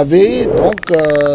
avez donc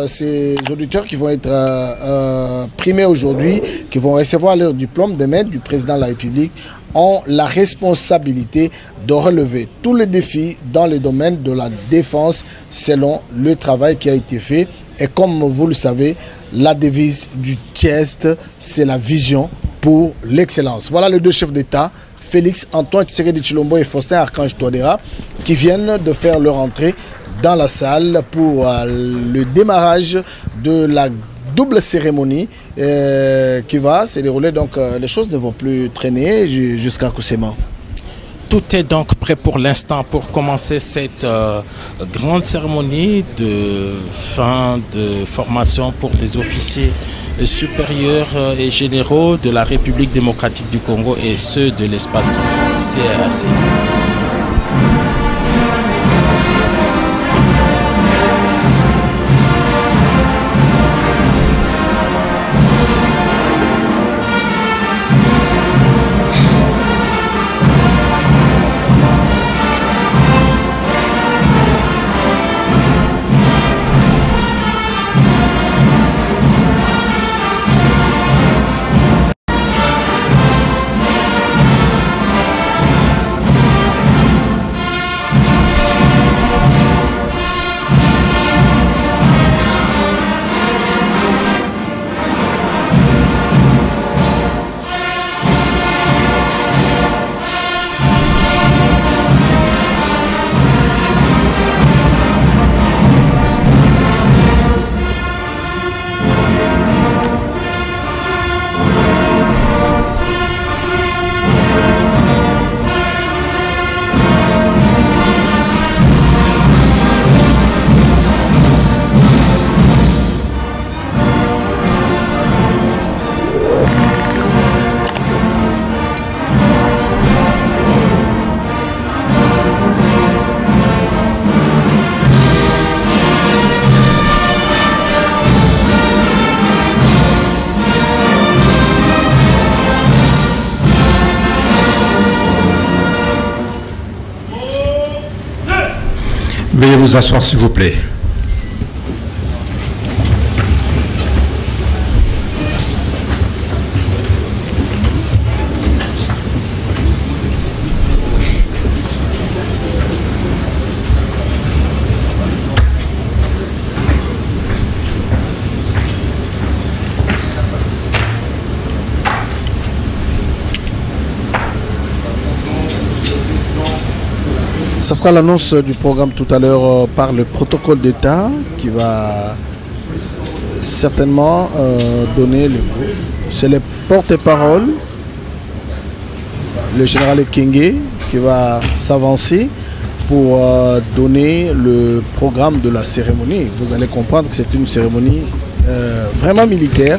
ces auditeurs qui vont être primés aujourd'hui, qui vont recevoir leur diplôme de maître du président de la République, ont la responsabilité de relever tous les défis dans le domaine de la défense selon le travail qui a été fait. Et comme vous le savez, la devise du TIEST, c'est la vision pour l'excellence. Voilà les deux chefs d'État, Félix Antoine Tshisekedi Tshilombo et Faustin Archange Touadéra, qui viennent de faire leur entrée dans la salle pour le démarrage de la double cérémonie qui va se dérouler. Donc les choses ne vont plus traîner jusqu'à Koussema. Tout est donc prêt pour l'instant pour commencer cette grande cérémonie de fin de formation pour des officiers supérieurs et généraux de la République démocratique du Congo et ceux de l'espace CRAC. Veuillez vous asseoir, s'il vous plaît. Ce sera l'annonce du programme tout à l'heure par le protocole d'État qui va certainement donner le goût. C'est le porte-parole, le général Ekenge, qui va s'avancer pour donner le programme de la cérémonie. Vous allez comprendre que c'est une cérémonie vraiment militaire,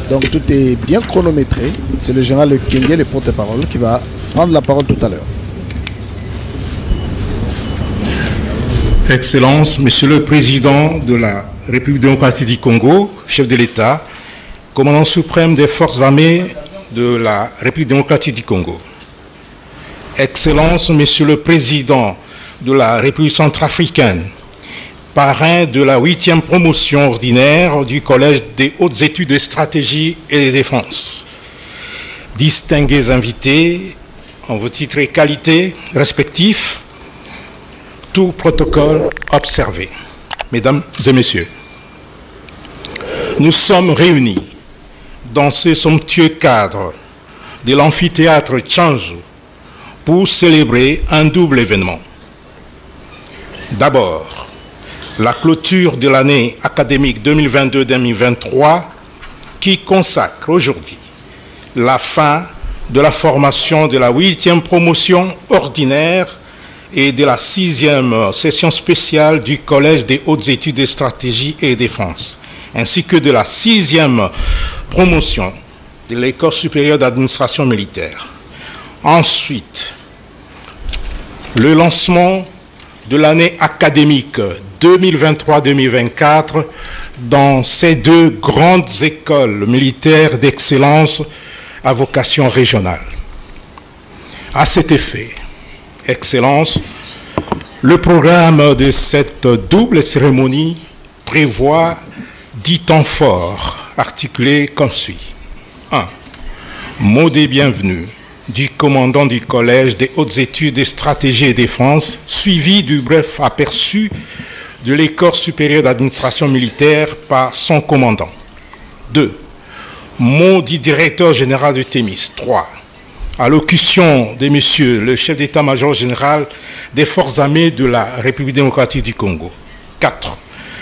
donc tout est bien chronométré. C'est le général Ekenge, le porte-parole, qui va prendre la parole tout à l'heure. Excellence, Monsieur le Président de la République démocratique du Congo, chef de l'État, commandant suprême des forces armées de la République démocratique du Congo. Excellence, Monsieur le Président de la République centrafricaine, parrain de la 8e promotion ordinaire du Collège des hautes études de stratégie et de défense. Distingués invités, en vos titres et qualités respectifs, tout protocole observé. Mesdames et messieurs, nous sommes réunis dans ce somptueux cadre de l'amphithéâtre Tchanzu pour célébrer un double événement. D'abord, la clôture de l'année académique 2022-2023 qui consacre aujourd'hui la fin de la formation de la 8e promotion ordinaire et de la 6e session spéciale du Collège des hautes études de stratégie et défense, ainsi que de la 6e promotion de l'École supérieure d'administration militaire. Ensuite, le lancement de l'année académique 2023-2024 dans ces deux grandes écoles militaires d'excellence à vocation régionale. À cet effet, Excellence, Le programme de cette double cérémonie prévoit 10 temps forts articulés comme suit. 1. Mot des bienvenus du commandant du Collège des hautes études de stratégie et défense, suivi du bref aperçu de l'École supérieure d'administration militaire par son commandant. 2. Mot du directeur général du Thémis. 3. Allocution de monsieur le chef d'état-major général des forces armées de la République démocratique du Congo. 4.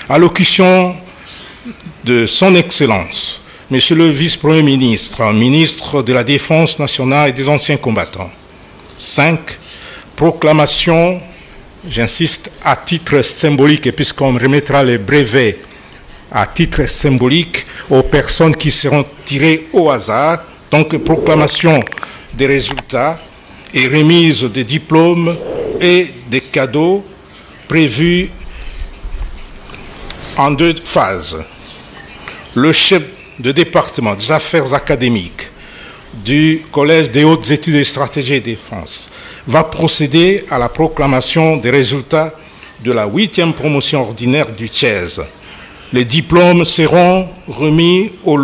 Allocution de son Excellence, monsieur le vice-premier ministre, ministre de la Défense nationale et des anciens combattants. 5. Proclamation, j'insiste, à titre symbolique, et puisqu'on remettra les brevets à titre symbolique aux personnes qui seront tirées au hasard, donc proclamation des résultats et remise des diplômes et des cadeaux prévus en 2 phases. Le chef de département des affaires académiques du Collège des hautes études de stratégie et défense va procéder à la proclamation des résultats de la 8e promotion ordinaire du TCHES. Les diplômes seront remis aux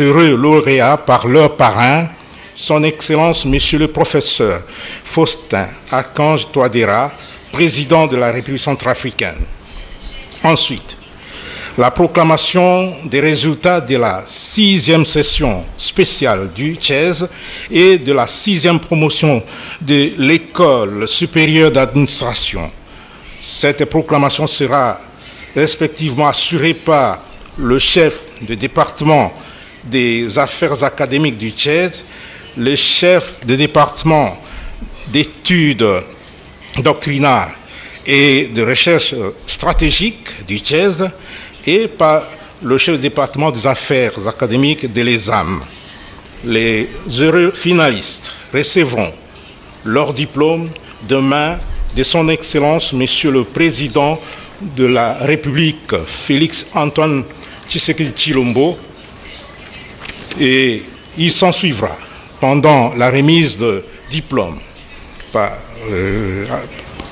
heureux lauréats par leur parrain, son Excellence, Monsieur le Professeur Faustin Archange Touadéra, président de la République centrafricaine. Ensuite, la proclamation des résultats de la 6e session spéciale du TCHES et de la 6e promotion de l'École supérieure d'administration. Cette proclamation sera respectivement assurée par le chef de département des affaires académiques du TCHES, le chef de département d'études doctrinales et de recherche stratégique du TCHES et par le chef de département des affaires académiques de l'ESAM. Les heureux finalistes recevront leur diplôme demain de son Excellence, Monsieur le Président de la République, Félix Antoine Tshisekedi Tshilombo, et il s'en suivra pendant la remise de diplôme.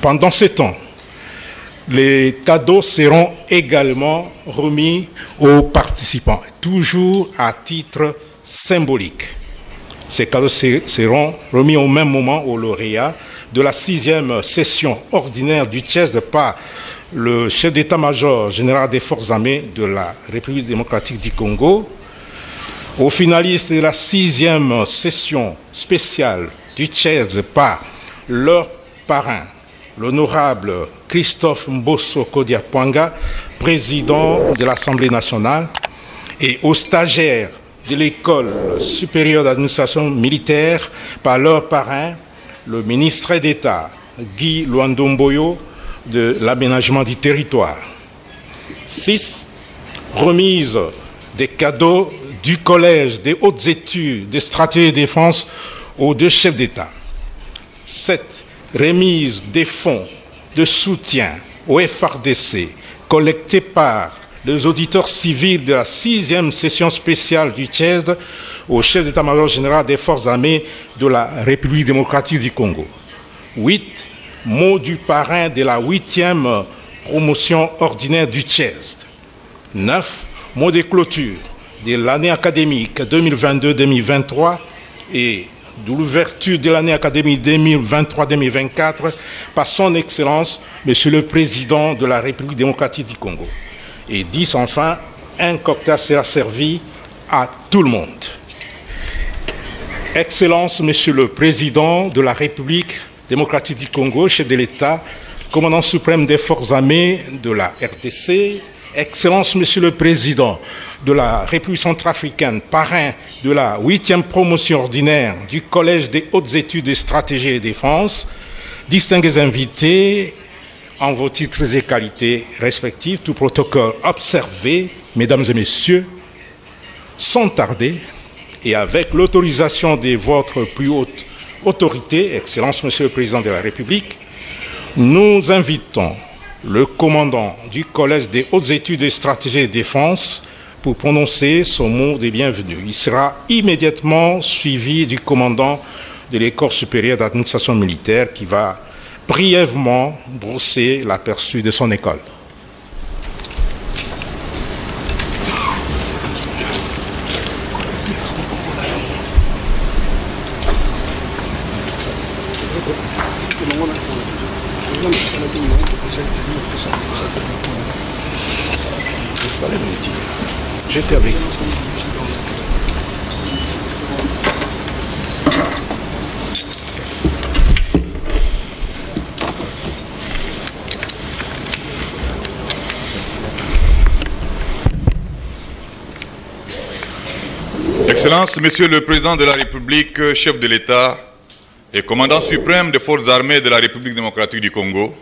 Pendant ce temps, les cadeaux seront également remis aux participants, toujours à titre symbolique. Ces cadeaux seront remis au même moment aux lauréats de la 6e session ordinaire du TCHES par le chef d'état-major général des forces armées de la République démocratique du Congo, aux finalistes de la 6e session spéciale du TCHES par leur parrain, l'honorable Christophe Mbosso Kodia-Pwanga, président de l'Assemblée nationale, et aux stagiaires de l'École supérieure d'administration militaire par leur parrain, le ministre d'État Guy Luandomboyo de l'aménagement du territoire. 6. Remise des cadeaux du Collège des hautes études de stratégie et de défense aux 2 chefs d'État. 7. Remise des fonds de soutien au FARDC collectés par les auditeurs civils de la 6e session spéciale du TCHES au chef d'état-major général des forces armées de la République démocratique du Congo. 8. Mot du parrain de la 8e promotion ordinaire du TCHES. 9. Mot de clôture de l'année académique 2022-2023 et de l'ouverture de l'année académique 2023-2024 par son Excellence, Monsieur le Président de la République démocratique du Congo. Et 10, enfin, un cocktail sera servi à tout le monde. Excellence, Monsieur le Président de la République démocratique du Congo, chef de l'État, commandant suprême des forces armées de la RDC, Excellence, Monsieur le Président de la République centrafricaine, parrain de la 8e promotion ordinaire du Collège des hautes études de stratégie et de défense, distingués invités, en vos titres et qualités respectifs, tout protocole observé, mesdames et messieurs, sans tarder, et avec l'autorisation de votre plus haute autorité, Excellence, Monsieur le Président de la République, nous invitons le commandant du Collège des hautes études de stratégie et de défense pour prononcer son mot de bienvenue. Il sera immédiatement suivi du commandant de l'École supérieure d'administration militaire qui va brièvement brosser l'aperçu de son école. J'étais avec vous. Excellences, Monsieur le Président de la République, chef de l'État et commandant suprême des forces armées de la République démocratique du Congo,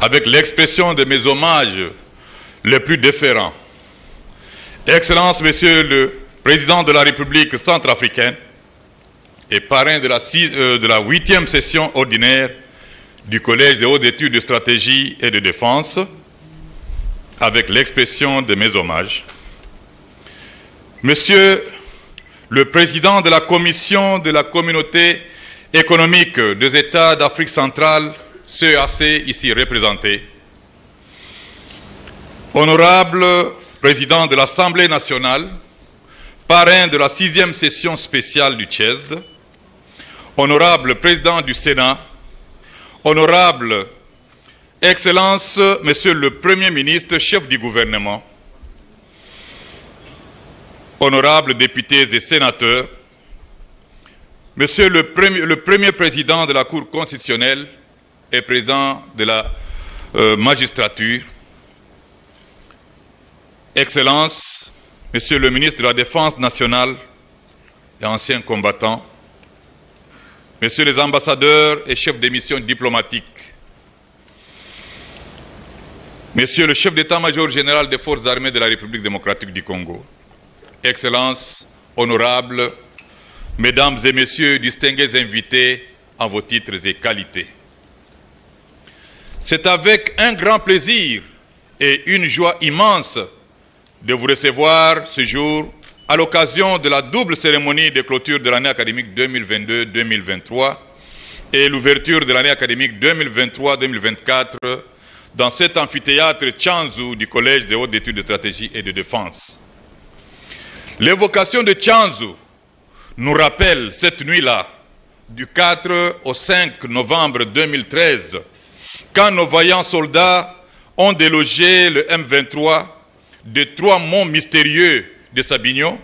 avec l'expression de mes hommages les plus déférents. Excellences, Monsieur le Président de la République centrafricaine et parrain de la 8e session ordinaire du Collège des hautes études de stratégie et de défense, avec l'expression de mes hommages. Monsieur le Président de la Commission de la Communauté économique des États d'Afrique centrale, CEAC, ici représenté. Honorable Président de l'Assemblée nationale, parrain de la 6e session spéciale du TCHED, Honorable Président du Sénat, Honorable Excellence, Monsieur le Premier ministre, chef du gouvernement, honorables députés et sénateurs, Monsieur le premier président de la Cour constitutionnelle et président de la magistrature, Excellences, Monsieur le ministre de la Défense nationale et ancien combattant, Messieurs les ambassadeurs et chefs des missions diplomatiques, Monsieur le chef d'état-major général des forces armées de la République démocratique du Congo, Excellences, honorables, Mesdames et Messieurs, distingués invités en vos titres et qualités. C'est avec un grand plaisir et une joie immense de vous recevoir ce jour à l'occasion de la double cérémonie de clôture de l'année académique 2022-2023 et l'ouverture de l'année académique 2023-2024 dans cet amphithéâtre Tchanzu du Collège des hautes études de stratégie et de défense. L'évocation de Tchanzu nous rappelle cette nuit-là, du 4 au 5 novembre 2013, quand nos vaillants soldats ont délogé le M23 des 3 monts mystérieux de Sabignon,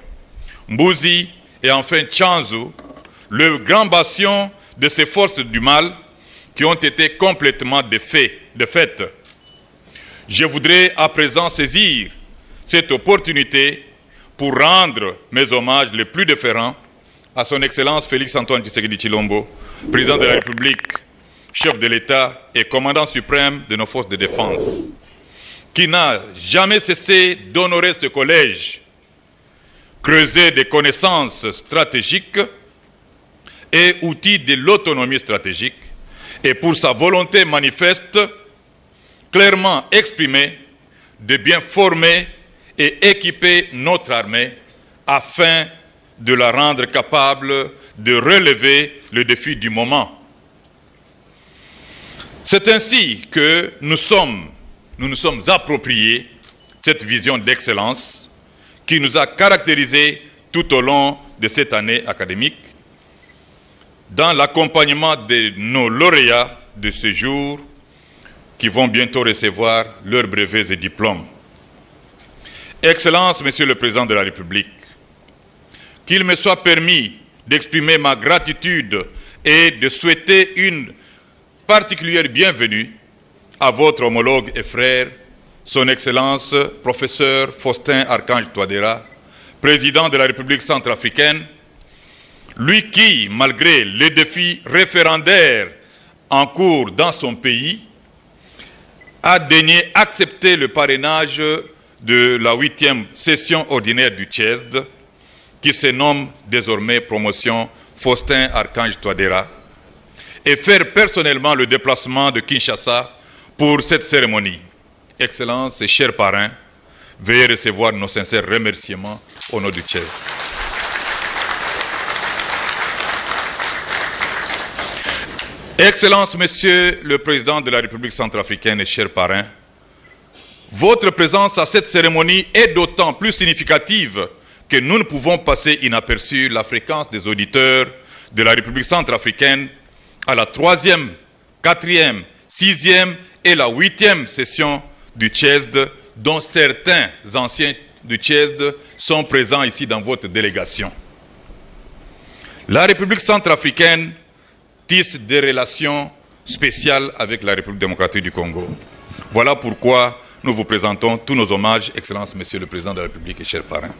Mbouzi et enfin Tchanzu, le grand bastion de ces forces du mal qui ont été complètement défaites. Je voudrais à présent saisir cette opportunité pour rendre mes hommages les plus déférents à son Excellence Félix-Antoine Tshisekedi Tshilombo, président de la République, chef de l'État et commandant suprême de nos forces de défense, qui n'a jamais cessé d'honorer ce collège, creuser des connaissances stratégiques et outils de l'autonomie stratégique, et pour sa volonté manifeste, clairement exprimée, de bien former et équiper notre armée afin de la rendre capable de relever le défi du moment. C'est ainsi que nous nous sommes appropriés cette vision d'excellence qui nous a caractérisés tout au long de cette année académique dans l'accompagnement de nos lauréats de ce jour qui vont bientôt recevoir leurs brevets et diplômes. Excellences, Monsieur le Président de la République, qu'il me soit permis d'exprimer ma gratitude et de souhaiter une particulière bienvenue à votre homologue et frère, son Excellence, professeur Faustin Archange Touadéra, président de la République centrafricaine, lui qui, malgré les défis référendaires en cours dans son pays, a daigné accepter le parrainage de la 8e session ordinaire du TCHED, qui se nomme désormais promotion Faustin Archange Touadéra, et faire personnellement le déplacement de Kinshasa pour cette cérémonie. Excellences et chers parrains, veuillez recevoir nos sincères remerciements au nom du TCHED. Excellences, Monsieur le Président de la République centrafricaine et chers parrains, votre présence à cette cérémonie est d'autant plus significative que nous ne pouvons passer inaperçu la fréquence des auditeurs de la République centrafricaine à la 3e, 4e, 6e et la 8e session du TCHESD, dont certains anciens du TCHESD sont présents ici dans votre délégation. La République centrafricaine tisse des relations spéciales avec la République démocratique du Congo. Voilà pourquoi nous vous présentons tous nos hommages, Excellence, Monsieur le Président de la République et chers parrains.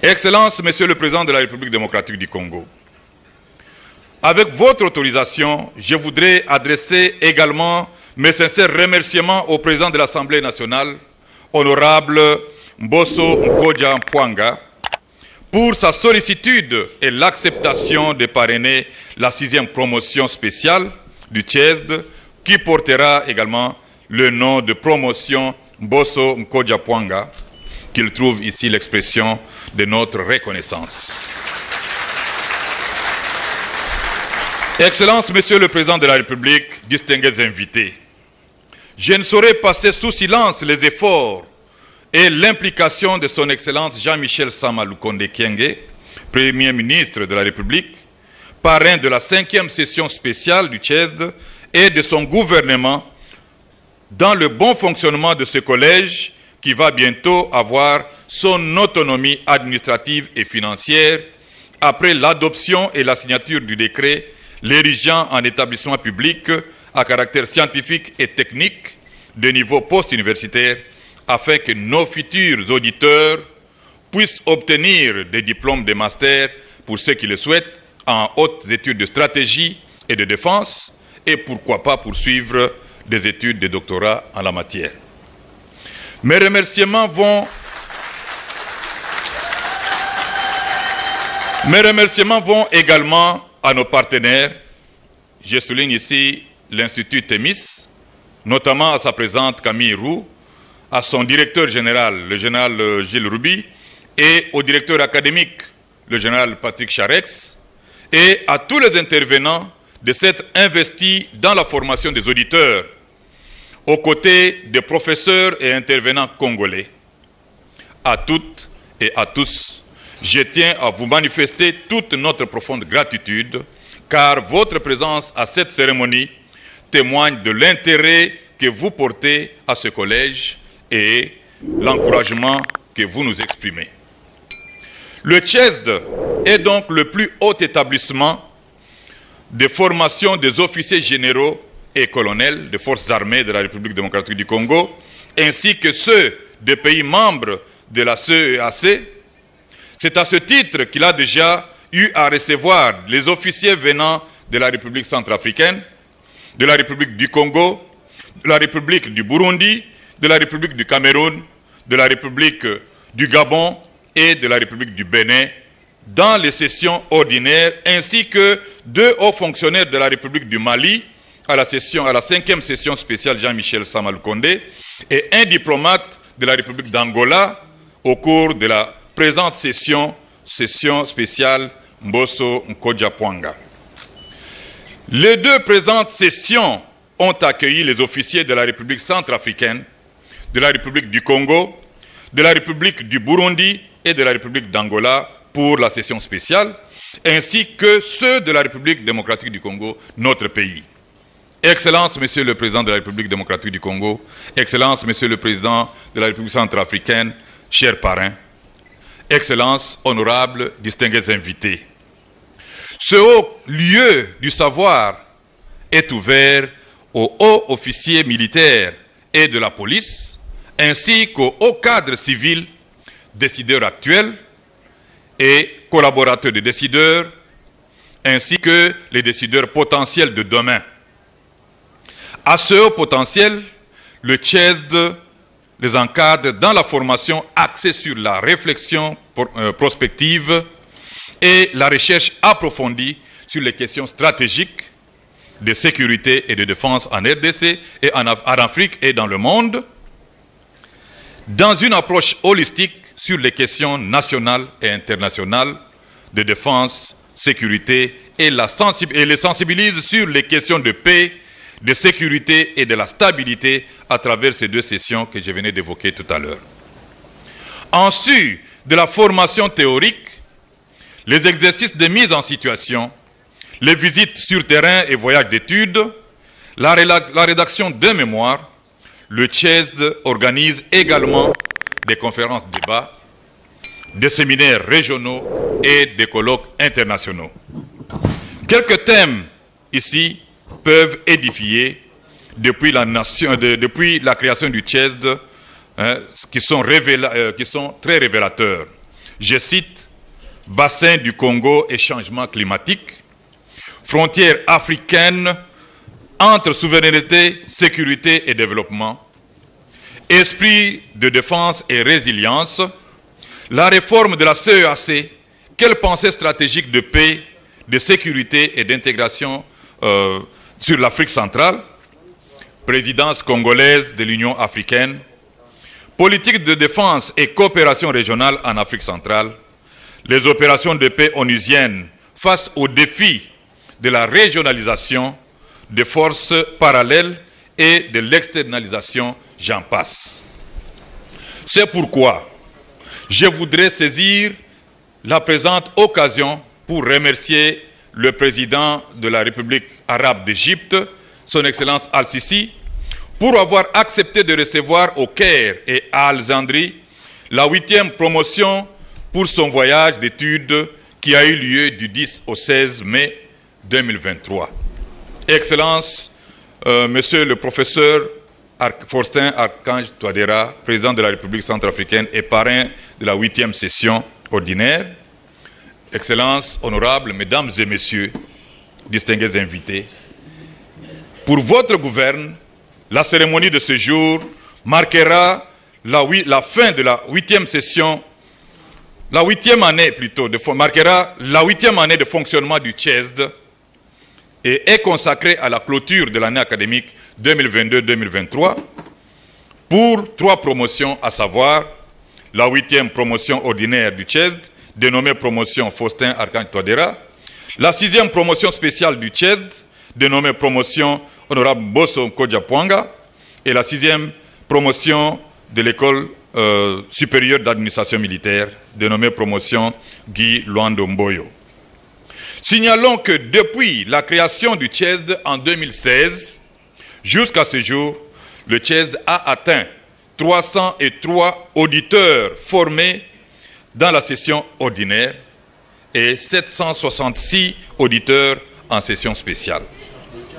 Excellence, Monsieur le Président de la République démocratique du Congo, avec votre autorisation, je voudrais adresser également mes sincères remerciements au Président de l'Assemblée nationale, Honorable Mbosso Nkodja Mpwanga, pour sa sollicitude et l'acceptation de parrainer la 6e promotion spéciale du TCHESD, qui portera également le nom de promotion Mbosso Nkodja Mpwanga, qu'il trouve ici l'expression de notre reconnaissance. Excellences, Monsieur le Président de la République, distingués invités, je ne saurais passer sous silence les efforts et l'implication de son Excellence Jean-Michel Sama Lukonde Kyenge, Premier ministre de la République, parrain de la 5e session spéciale du TCHESD et de son gouvernement dans le bon fonctionnement de ce collège qui va bientôt avoir son autonomie administrative et financière après l'adoption et la signature du décret l'érigeant en établissement public à caractère scientifique et technique de niveau post-universitaire afin que nos futurs auditeurs puissent obtenir des diplômes de master pour ceux qui le souhaitent en hautes études de stratégie et de défense et pourquoi pas poursuivre des études de doctorat en la matière. Mes remerciements vont également à nos partenaires. Je souligne ici l'Institut Thémis, notamment à sa présidente Camille Roux, à son directeur général, le général Gilles Roubi, et au directeur académique, le général Patrick Charex, et à tous les intervenants de s'être investis dans la formation des auditeurs, aux côtés des professeurs et intervenants congolais. À toutes et à tous, je tiens à vous manifester toute notre profonde gratitude, car votre présence à cette cérémonie témoigne de l'intérêt que vous portez à ce collège et l'encouragement que vous nous exprimez. Le TCHESD est donc le plus haut établissement de formation des officiers généraux et colonels des forces armées de la République démocratique du Congo, ainsi que ceux des pays membres de la CEAC. C'est à ce titre qu'il a déjà eu à recevoir les officiers venant de la République centrafricaine, de la République du Congo, de la République du Burundi, de la République du Cameroun, de la République du Gabon et de la République du Bénin dans les sessions ordinaires, ainsi que 2 hauts fonctionnaires de la République du Mali à la 5e session spéciale Jean-Michel Sama Lukonde et un diplomate de la République d'Angola au cours de la présente session spéciale Mbosso Nkodja Mpwanga. Les 2 présentes sessions ont accueilli les officiers de la République centrafricaine, de la République du Congo, de la République du Burundi et de la République d'Angola pour la session spéciale, ainsi que ceux de la République démocratique du Congo, notre pays. Excellences, Monsieur le Président de la République démocratique du Congo, Excellences, Monsieur le Président de la République centrafricaine, chers parrains, Excellences, honorables, distingués invités. Ce haut lieu du savoir est ouvert aux hauts officiers militaires et de la police, ainsi qu'aux hauts cadres civils, décideurs actuels et collaborateurs de décideurs, ainsi que les décideurs potentiels de demain. À ce haut potentiel, le TCHESD les encadre dans la formation axée sur la réflexion prospective et la recherche approfondie sur les questions stratégiques de sécurité et de défense en RDC et en Afrique et dans le monde, dans une approche holistique sur les questions nationales et internationales de défense, sécurité et les sensibilise sur les questions de paix, de sécurité et de la stabilité à travers ces 2 sessions que je venais d'évoquer tout à l'heure. En sus de la formation théorique, les exercices de mise en situation, les visites sur terrain et voyages d'études, la rédaction de mémoires, le CHESD organise également des conférences débats, des séminaires régionaux et des colloques internationaux. Quelques thèmes ici peuvent édifier depuis la création du CHESD, qui sont très révélateurs. Je cite: bassin du Congo et changement climatique, frontières africaines entre souveraineté, sécurité et développement, esprit de défense et résilience, la réforme de la CEAC, quelle pensée stratégique de paix, de sécurité et d'intégration sur l'Afrique centrale, présidence congolaise de l'Union africaine, politique de défense et coopération régionale en Afrique centrale, les opérations de paix onusiennes face aux défis de la régionalisation, des forces parallèles et de l'externalisation, j'en passe. C'est pourquoi je voudrais saisir la présente occasion pour remercier le président de la République arabe d'Égypte, son Excellence Al-Sisi, pour avoir accepté de recevoir au Caire et à Alexandrie la 8e promotion pour son voyage d'études qui a eu lieu du 10 au 16 mai 2023. Excellence, Monsieur le professeur Faustin Archange Touadéra, président de la République centrafricaine et parrain de la 8e session ordinaire. Excellences, honorables, mesdames et messieurs, distingués invités, pour votre gouverne, la cérémonie de ce jour marquera la fin de la 8e session, la 8e année plutôt, marquera la 8e année de fonctionnement du CHESD et est consacrée à la clôture de l'année académique 2022-2023 pour 3 promotions, à savoir la 8e promotion ordinaire du CHESD, dénommée promotion Faustin Archange Touadéra, la 6e promotion spéciale du CHESD, dénommée promotion Honorable Bosso Kodjapwanga, et la 6e promotion de l'école supérieure d'administration militaire, dénommée promotion Guy Luando Mboyo. Signalons que depuis la création du CHESD en 2016, jusqu'à ce jour, le CHESD a atteint 303 auditeurs formés dans la session ordinaire et 766 auditeurs en session spéciale.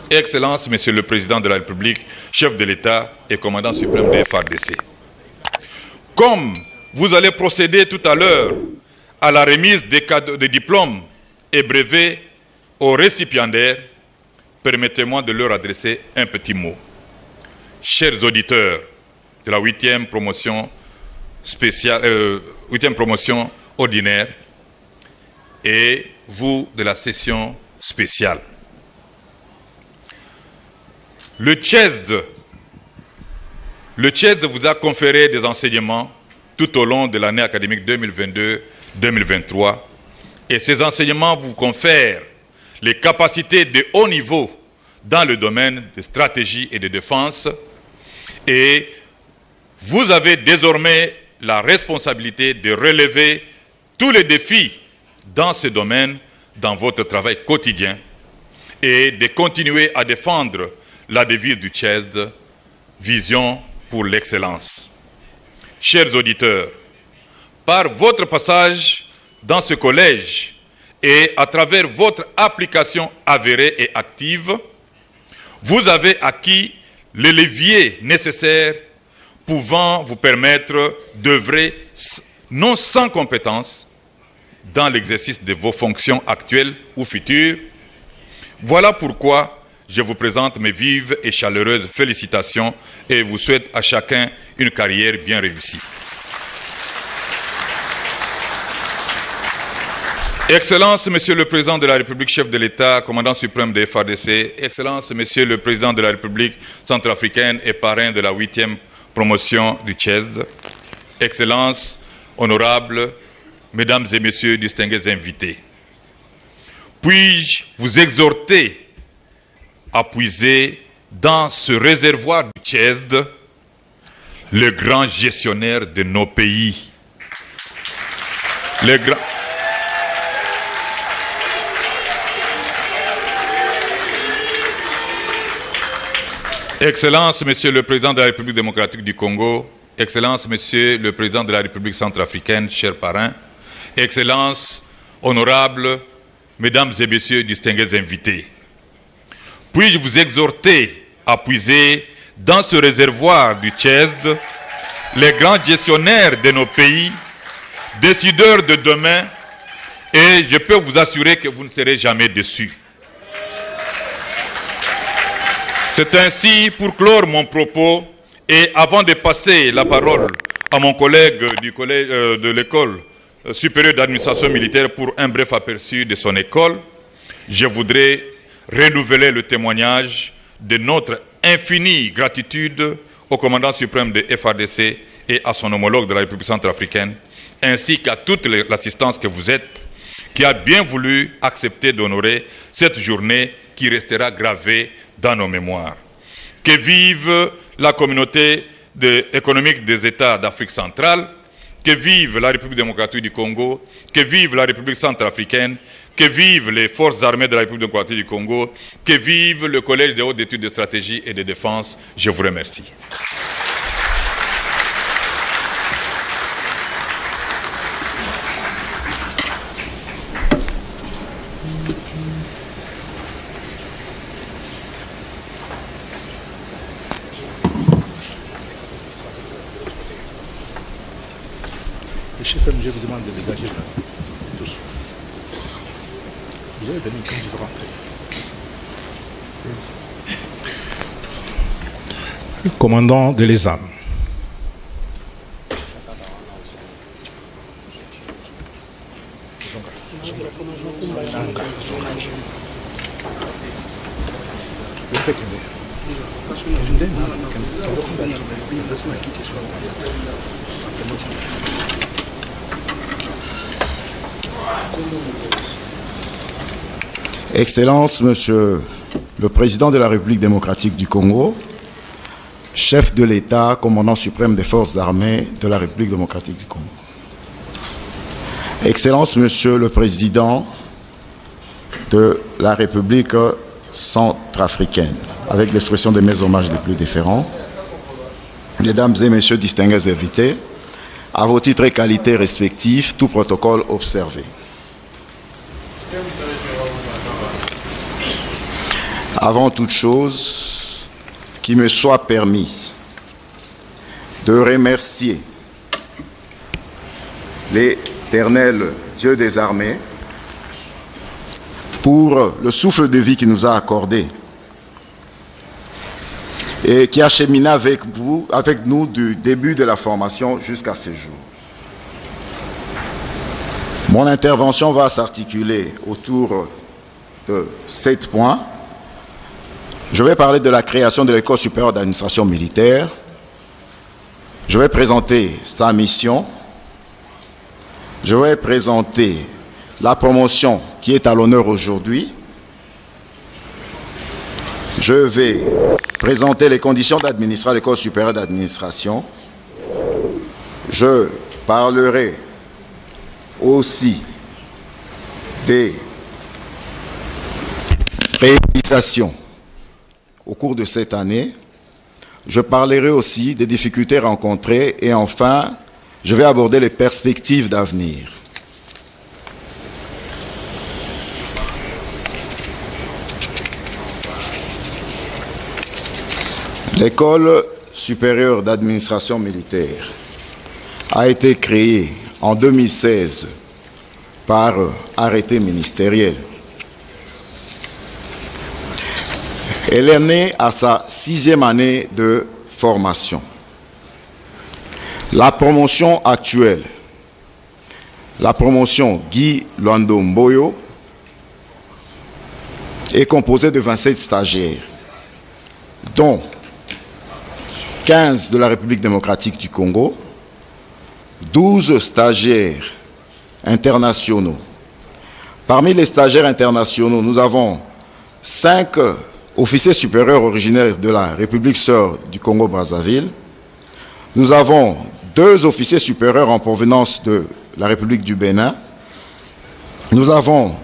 Excellences, Monsieur le Président de la République, chef de l'État et commandant suprême des FARDC. Comme vous allez procéder tout à l'heure à la remise des diplômes et brevets aux récipiendaires, permettez-moi de leur adresser un petit mot. Chers auditeurs de la 8e promotion spéciale, 8e promotion ordinaire, et vous de la session spéciale. Le CHESD vous a conféré des enseignements tout au long de l'année académique 2022-2023 et ces enseignements vous confèrent les capacités de haut niveau dans le domaine de stratégie et de défense et vous avez désormais la responsabilité de relever tous les défis dans ce domaine dans votre travail quotidien et de continuer à défendre la devise du CHESD, vision pour l'excellence. Chers auditeurs, par votre passage dans ce collège et à travers votre application avérée et active, vous avez acquis le levier nécessaire pouvant vous permettre d'œuvrer non sans compétence dans l'exercice de vos fonctions actuelles ou futures. Voilà pourquoi je vous présente mes vives et chaleureuses félicitations et vous souhaite à chacun une carrière bien réussie. Excellences, Monsieur le Président de la République, chef de l'État, commandant suprême des FARDC, Excellences, Monsieur le Président de la République centrafricaine et parrain de la 8e promotion du CHESD, Excellences, honorables, Mesdames et Messieurs distingués invités. Puis-je vous exhorter à puiser dans ce réservoir du Tchède le grand gestionnaire de nos pays. Excellence, Monsieur le Président de la République démocratique du Congo, Excellence, Monsieur le Président de la République centrafricaine, chers parrains, Excellence, honorables, Mesdames et Messieurs, distingués invités. Puis-je vous exhorter à puiser dans ce réservoir du Tchède les grands gestionnaires de nos pays, décideurs de demain, et je peux vous assurer que vous ne serez jamais déçus. C'est ainsi, pour clore mon propos, et avant de passer la parole à mon collègue de l'école supérieure d'administration militaire pour un bref aperçu de son école, je voudrais renouveler le témoignage de notre infinie gratitude au commandant suprême de FARDC et à son homologue de la République centrafricaine, ainsi qu'à toute l'assistance que vous êtes, qui a bien voulu accepter d'honorer cette journée qui restera gravée dans nos mémoires. Que vive la communauté économique des États d'Afrique centrale, que vive la République démocratique du Congo, que vive la République centrafricaine, que vivent les forces armées de la République démocratique du Congo, que vive le Collège des hautes études de stratégie et de défense. Je vous remercie. Le chef MG vous demande de dégager là. Tous. Vous allez venir quand vous rentrez. Le commandant de l'ESAM. Excellence, Monsieur le Président de la République démocratique du Congo, chef de l'État, commandant suprême des forces armées de la République démocratique du Congo. Excellence, Monsieur le Président de la République centrafricaine, avec l'expression de mes hommages les plus déférents, Mesdames et Messieurs distingués invités, à vos titres et qualités respectifs, tout protocole observé. Avant toute chose, qu'il me soit permis de remercier l'Éternel Dieu des armées pour le souffle de vie qu'il nous a accordé et qui a cheminé avec nous du début de la formation jusqu'à ce jour. Mon intervention va s'articuler autour de 7 points. Je vais parler de la création de l'École supérieure d'administration militaire. Je vais présenter sa mission. Je vais présenter la promotion qui est à l'honneur aujourd'hui. Je vais présenter les conditions d'administrer à l'École supérieure d'administration. Je parlerai aussi des réalisations au cours de cette année. Je parlerai aussi des difficultés rencontrées et enfin, je vais aborder les perspectives d'avenir. L'École supérieure d'administration militaire a été créée en 2016 par arrêté ministériel. Elle est née à sa 6e année de formation. La promotion actuelle, la promotion Guy Luando Mboyo, est composée de 27 stagiaires, dont 15 de la République démocratique du Congo, 12 stagiaires internationaux, Parmi les stagiaires internationaux, nous avons 5 officiers supérieurs originaires de la République sœur du Congo-Brazzaville. Nous avons 2 officiers supérieurs en provenance de la République du Bénin. Nous avons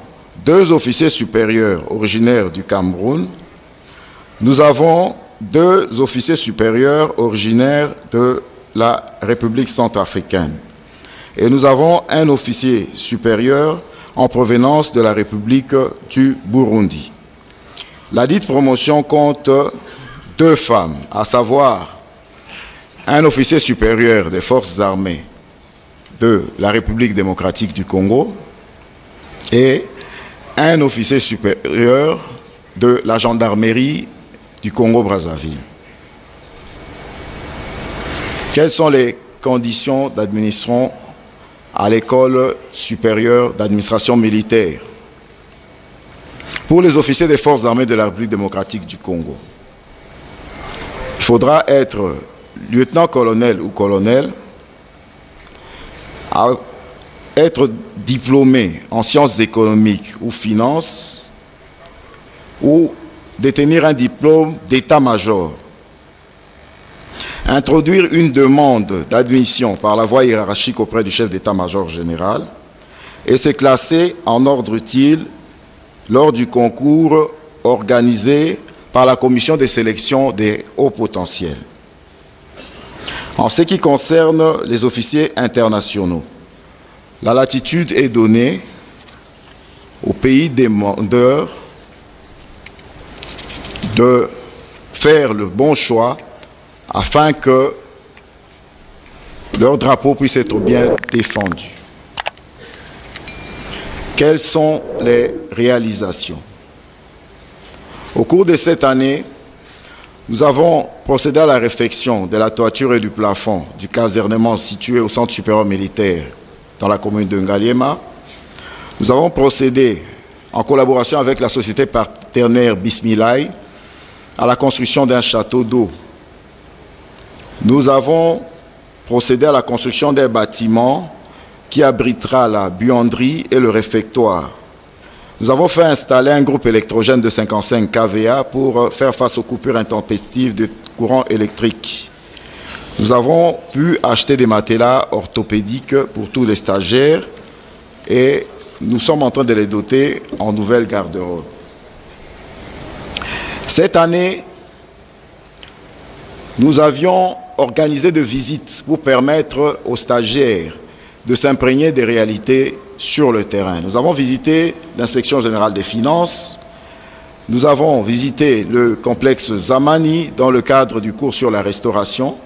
2 officiers supérieurs originaires du Cameroun. Nous avons 2 officiers supérieurs originaires de la République centrafricaine. Et nous avons un officier supérieur en provenance de la République du Burundi. La dite promotion compte 2 femmes, à savoir un officier supérieur des forces armées de la République démocratique du Congo et un officier supérieur de la gendarmerie du Congo-Brazzaville. Quelles sont les conditions d'admission à l'école supérieure d'administration militaire pour les officiers des forces armées de la République démocratique du Congo? Il faudra être lieutenant-colonel ou colonel, être diplômé en sciences économiques ou finances, ou détenir un diplôme d'état-major, introduire une demande d'admission par la voie hiérarchique auprès du chef d'état-major général et se classer en ordre utile lors du concours organisé par la commission de sélection des hauts potentiels. En ce qui concerne les officiers internationaux, la latitude est donnée aux pays demandeurs de faire le bon choix afin que leur drapeau puisse être bien défendu. Quelles sont les réalisations? Au cours de cette année, nous avons procédé à la réfection de la toiture et du plafond du casernement situé au centre supérieur militaire dans la commune de Ngaliema. Nous avons procédé, en collaboration avec la société partenaire Bismilaï, à la construction d'un château d'eau. Nous avons procédé à la construction d'un bâtiment qui abritera la buanderie et le réfectoire. Nous avons fait installer un groupe électrogène de 55 kVA pour faire face aux coupures intempestives de courant électrique. Nous avons pu acheter des matelas orthopédiques pour tous les stagiaires et nous sommes en train de les doter en nouvelles garde-robes. Cette année, nous avions organisé des visites pour permettre aux stagiaires de s'imprégner des réalités sur le terrain. Nous avons visité l'inspection générale des finances, nous avons visité le complexe Zamani dans le cadre du cours sur la restauration,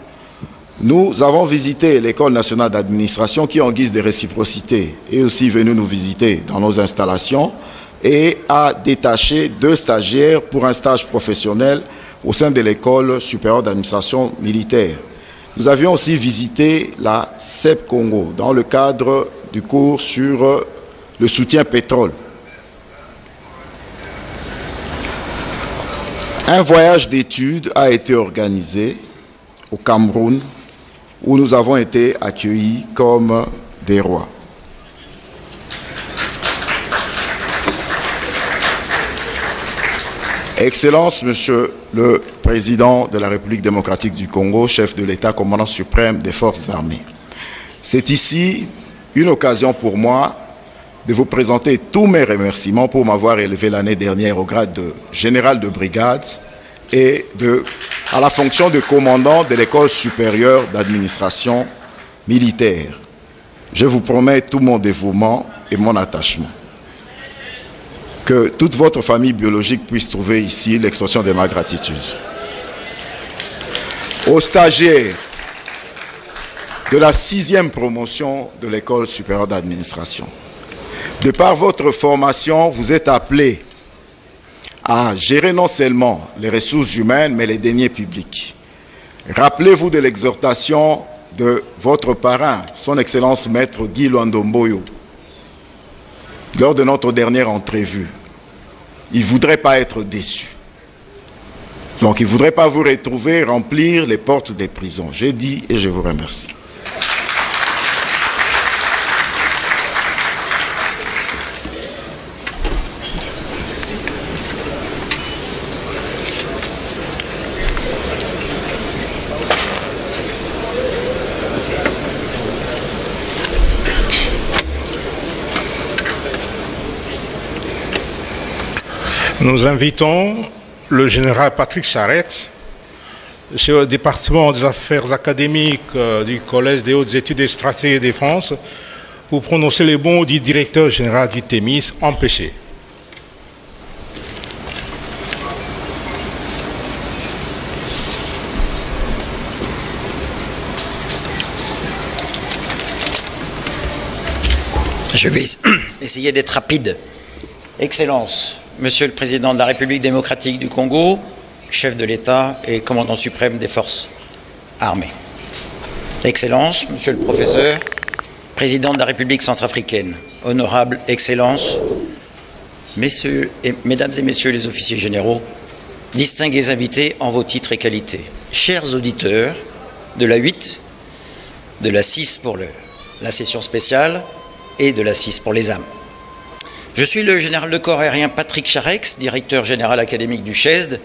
nous avons visité l'école nationale d'administration qui, en guise de réciprocité, est aussi venue nous visiter dans nos installations et a détaché 2 stagiaires pour un stage professionnel au sein de l'école supérieure d'administration militaire. Nous avions aussi visité la CEP Congo dans le cadre du cours sur le soutien pétrole. Un voyage d'études a été organisé au Cameroun où nous avons été accueillis comme des rois. Excellence, Monsieur le Président de la République démocratique du Congo, chef de l'État, commandant suprême des forces armées. C'est ici une occasion pour moi de vous présenter tous mes remerciements pour m'avoir élevé l'année dernière au grade de général de brigade et à la fonction de commandant de l'école supérieure d'administration militaire. Je vous promets tout mon dévouement et mon attachement. Que toute votre famille biologique puisse trouver ici l'expression de ma gratitude. Aux stagiaires de la 6e promotion de l'école supérieure d'administration, de par votre formation, vous êtes appelés à gérer non seulement les ressources humaines, mais les deniers publics. Rappelez-vous de l'exhortation de votre parrain, son Excellence Maître Guy Luandomboyo, lors de notre dernière entrevue. Il ne voudrait pas être déçu. Donc, il ne voudrait pas vous retrouver remplir les portes des prisons. J'ai dit et je vous remercie. Nous invitons le général Patrick Charette, chef du département des affaires académiques du Collège des hautes études et stratégie de défense, pour prononcer les mots du directeur général du TEMIS empêché. Je vais essayer d'être rapide. Excellences, Monsieur le Président de la République démocratique du Congo, chef de l'État et commandant suprême des forces armées. Excellences, Monsieur le Professeur, Président de la République centrafricaine, honorables Excellences, Mesdames et Messieurs les officiers généraux, distingués invités en vos titres et qualités, chers auditeurs de la 8, de la 6 pour la session spéciale et de la 6 pour les âmes. Je suis le général de corps aérien Patrick Charette, directeur général académique du CHESD,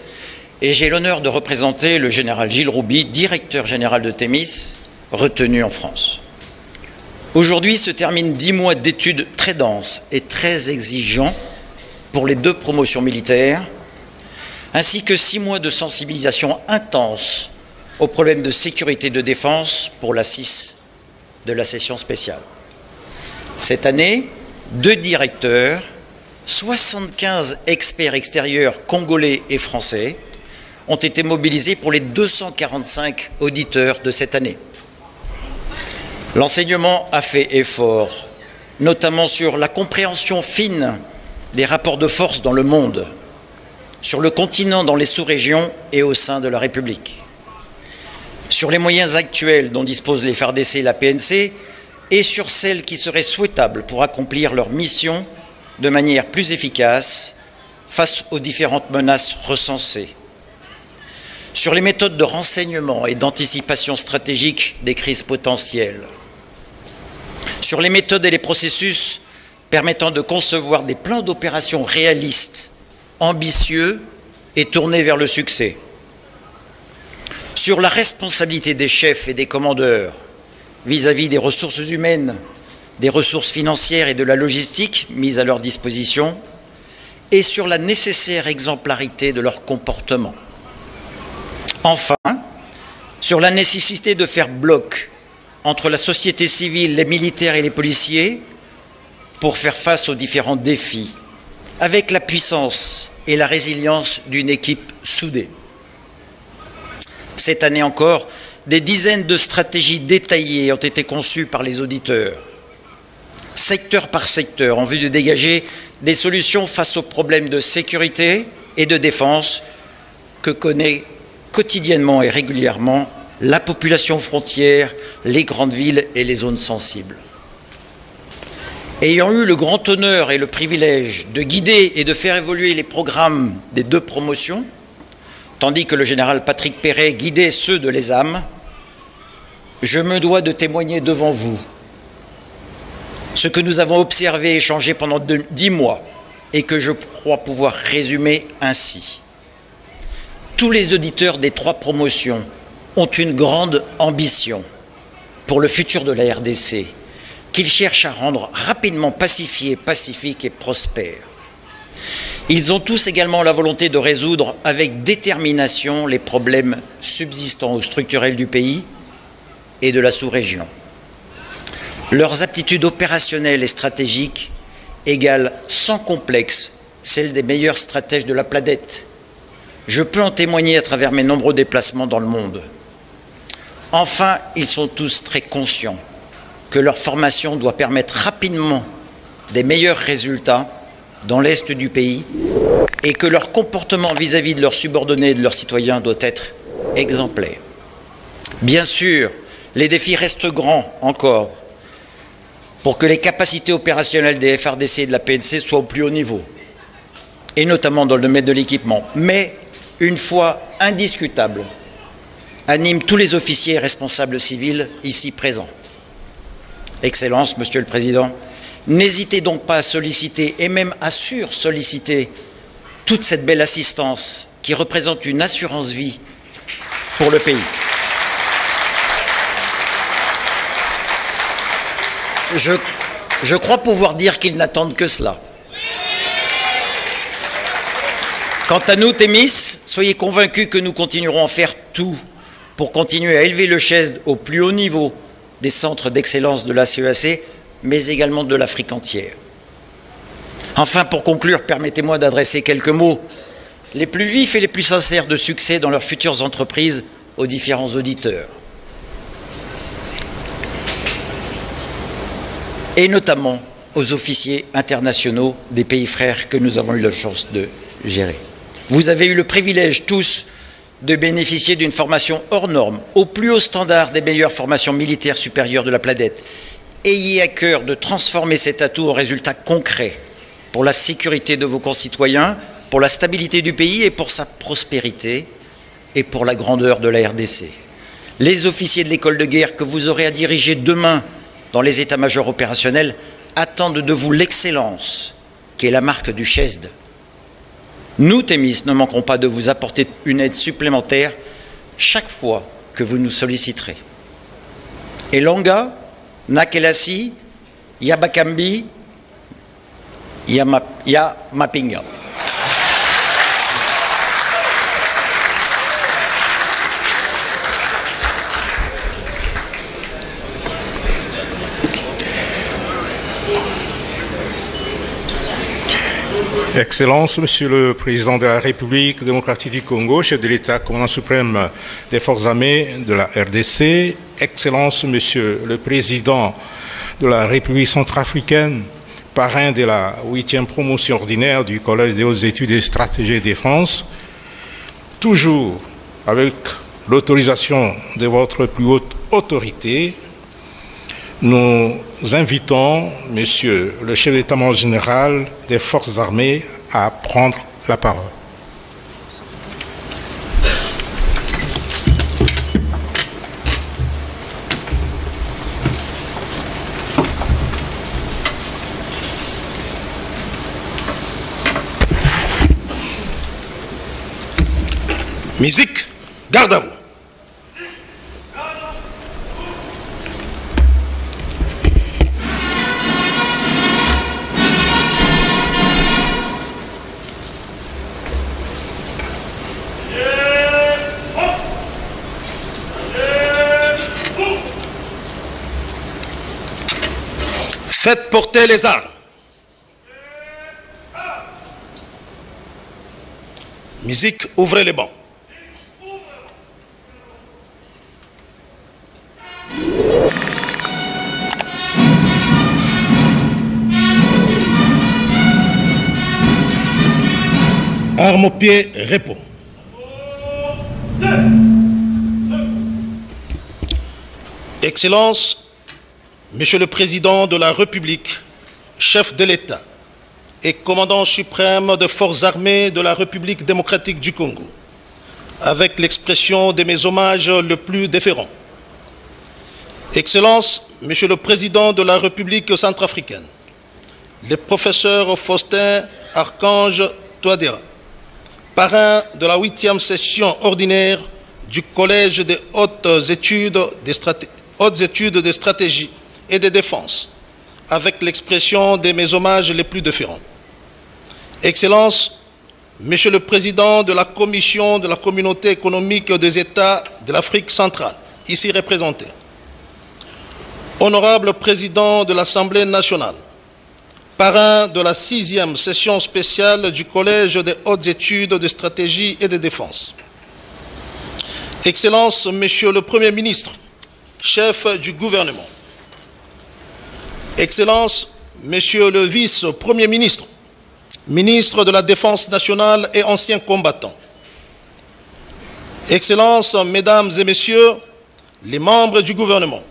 et j'ai l'honneur de représenter le général Gilles Rouby, directeur général de TEMIS, retenu en France. Aujourd'hui se terminent 10 mois d'études très denses et très exigeants pour les 2 promotions militaires, ainsi que 6 mois de sensibilisation intense aux problèmes de sécurité et de défense pour la 6 de la session spéciale. Cette année, 2 directeurs, 75 experts extérieurs congolais et français ont été mobilisés pour les 245 auditeurs de cette année. L'enseignement a fait effort, notamment sur la compréhension fine des rapports de force dans le monde, sur le continent, dans les sous-régions et au sein de la République, sur les moyens actuels dont disposent les FARDC et la PNC, et sur celles qui seraient souhaitables pour accomplir leur mission de manière plus efficace face aux différentes menaces recensées, sur les méthodes de renseignement et d'anticipation stratégique des crises potentielles, sur les méthodes et les processus permettant de concevoir des plans d'opération réalistes, ambitieux et tournés vers le succès, sur la responsabilité des chefs et des commandeurs vis-à-vis des ressources humaines, des ressources financières et de la logistique mises à leur disposition, et sur la nécessaire exemplarité de leur comportement. Enfin, sur la nécessité de faire bloc entre la société civile, les militaires et les policiers pour faire face aux différents défis, avec la puissance et la résilience d'une équipe soudée. Cette année encore, des dizaines de stratégies détaillées ont été conçues par les auditeurs, secteur par secteur, en vue de dégager des solutions face aux problèmes de sécurité et de défense que connaît quotidiennement et régulièrement la population frontière, les grandes villes et les zones sensibles. Ayant eu le grand honneur et le privilège de guider et de faire évoluer les programmes des 2 promotions, tandis que le général Patrick Perret guidait ceux de l'ESAM, je me dois de témoigner devant vous ce que nous avons observé et échangé pendant 10 mois et que je crois pouvoir résumer ainsi. Tous les auditeurs des 3 promotions ont une grande ambition pour le futur de la RDC, qu'ils cherchent à rendre rapidement pacifié, pacifique et prospère. Ils ont tous également la volonté de résoudre avec détermination les problèmes subsistants ou structurels du pays et de la sous-région. Leurs aptitudes opérationnelles et stratégiques égalent sans complexe celles des meilleurs stratèges de la planète. Je peux en témoigner à travers mes nombreux déplacements dans le monde. Enfin, ils sont tous très conscients que leur formation doit permettre rapidement des meilleurs résultats dans l'Est du pays et que leur comportement vis-à-vis de leurs subordonnés et de leurs citoyens doit être exemplaire. Bien sûr, les défis restent grands encore pour que les capacités opérationnelles des FARDC et de la PNC soient au plus haut niveau, et notamment dans le domaine de l'équipement. Mais une foi indiscutable anime tous les officiers et responsables civils ici présents. Excellences, Monsieur le Président, n'hésitez donc pas à solliciter et même à sursolliciter toute cette belle assistance qui représente une assurance vie pour le pays. Je crois pouvoir dire qu'ils n'attendent que cela. Quant à nous, Thémis, soyez convaincus que nous continuerons à faire tout pour continuer à élever le CHESD au plus haut niveau des centres d'excellence de la CEAC, mais également de l'Afrique entière. Enfin, pour conclure, permettez-moi d'adresser quelques mots les plus vifs et les plus sincères de succès dans leurs futures entreprises aux différents auditeurs. Et notamment aux officiers internationaux des pays frères que nous avons eu la chance de gérer. Vous avez eu le privilège tous de bénéficier d'une formation hors norme, au plus haut standard des meilleures formations militaires supérieures de la planète. Ayez à cœur de transformer cet atout en résultats concrets pour la sécurité de vos concitoyens, pour la stabilité du pays et pour sa prospérité et pour la grandeur de la RDC. Les officiers de l'école de guerre que vous aurez à diriger demain dans les états-majors opérationnels attendent de vous l'excellence qui est la marque du CHESD. Nous, Thémis, ne manquerons pas de vous apporter une aide supplémentaire chaque fois que vous nous solliciterez. Elonga, Nakelasi, Yabakambi, Yamapinga. Excellence, Monsieur le Président de la République démocratique du Congo, chef de l'État, commandant suprême des forces armées de la RDC, Excellence, Monsieur le Président de la République centrafricaine, parrain de la 8e promotion ordinaire du Collège des hautes études et stratégie de défense, toujours avec l'autorisation de votre plus haute autorité, nous invitons, Monsieur le chef d'état-major général des forces armées, à prendre la parole. Musique, garde à vous. Faites porter les armes. Musique, ouvrez les bancs. Armes au pied, repos. Excellence, Monsieur le Président de la République, chef de l'État et commandant suprême des forces armées de la République démocratique du Congo, avec l'expression de mes hommages le plus déférents. Excellence, Monsieur le Président de la République centrafricaine, le professeur Faustin Archange Touadéra, parrain de la 8e session ordinaire du Collège des hautes études de stratégie et de défense, avec l'expression de mes hommages les plus déférents. Excellence, Monsieur le Président de la Commission de la Communauté économique des États de l'Afrique centrale, ici représenté. Honorable Président de l'Assemblée nationale, parrain de la 6e session spéciale du Collège des hautes études de stratégie et de défense. Excellence, Monsieur le Premier ministre, chef du gouvernement. Excellence, Monsieur le Vice-Premier ministre, ministre de la Défense nationale et ancien combattant. Excellences, Mesdames et Messieurs, les membres du gouvernement,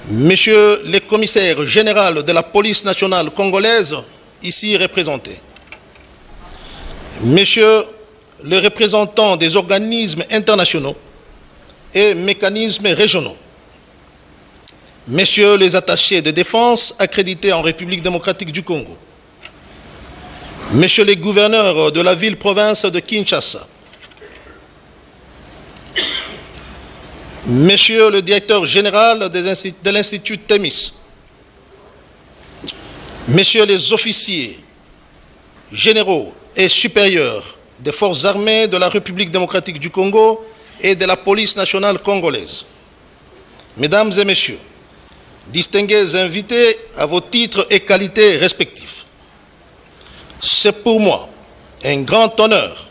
Monsieur le commissaire général de la police nationale congolaise, ici représenté, Messieurs les représentants des organismes internationaux et mécanismes régionaux, Messieurs les attachés de défense accrédités en République démocratique du Congo, Messieurs les gouverneurs de la ville-province de Kinshasa, Monsieur le directeur général de l'Institut Thémis, Messieurs les officiers généraux et supérieurs des forces armées de la République démocratique du Congo et de la police nationale congolaise. Mesdames et messieurs, distingués invités à vos titres et qualités respectifs, c'est pour moi un grand honneur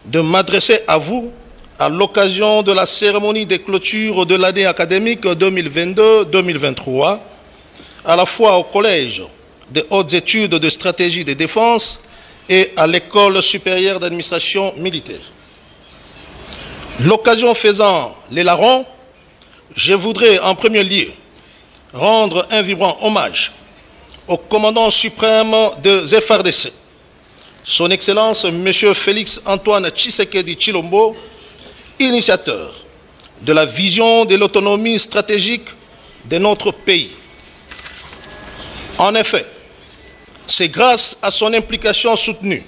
de m'adresser à vous à l'occasion de la cérémonie de clôture de l'année académique 2022-2023, à la fois au Collège des hautes études de stratégie de défense et à l'École supérieure d'administration militaire. L'occasion faisant les larrons, je voudrais en premier lieu rendre un vibrant hommage au commandant suprême de FARDC, son Excellence M. Félix Antoine Tshisekedi Tshilombo, initiateur de la vision de l'autonomie stratégique de notre pays. En effet, c'est grâce à son implication soutenue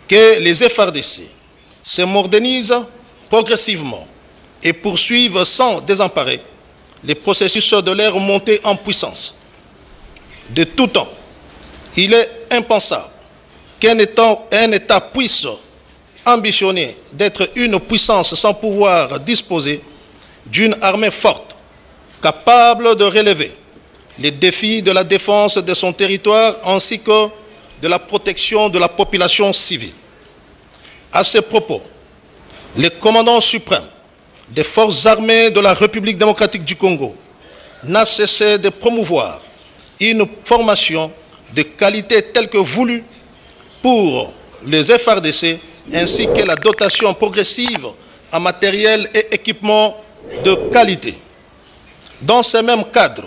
que les FARDC se modernisent progressivement et poursuivent sans désemparer les processus de leur montée en puissance. De tout temps, il est impensable qu'un État puisse ambitionner d'être une puissance sans pouvoir disposer d'une armée forte, capable de relever les défis de la défense de son territoire ainsi que de la protection de la population civile. À ce propos, le commandant suprême des forces armées de la République démocratique du Congo n'a cessé de promouvoir une formation de qualité telle que voulue pour les FARDC ainsi que la dotation progressive en matériel et équipement de qualité. Dans ce même cadre,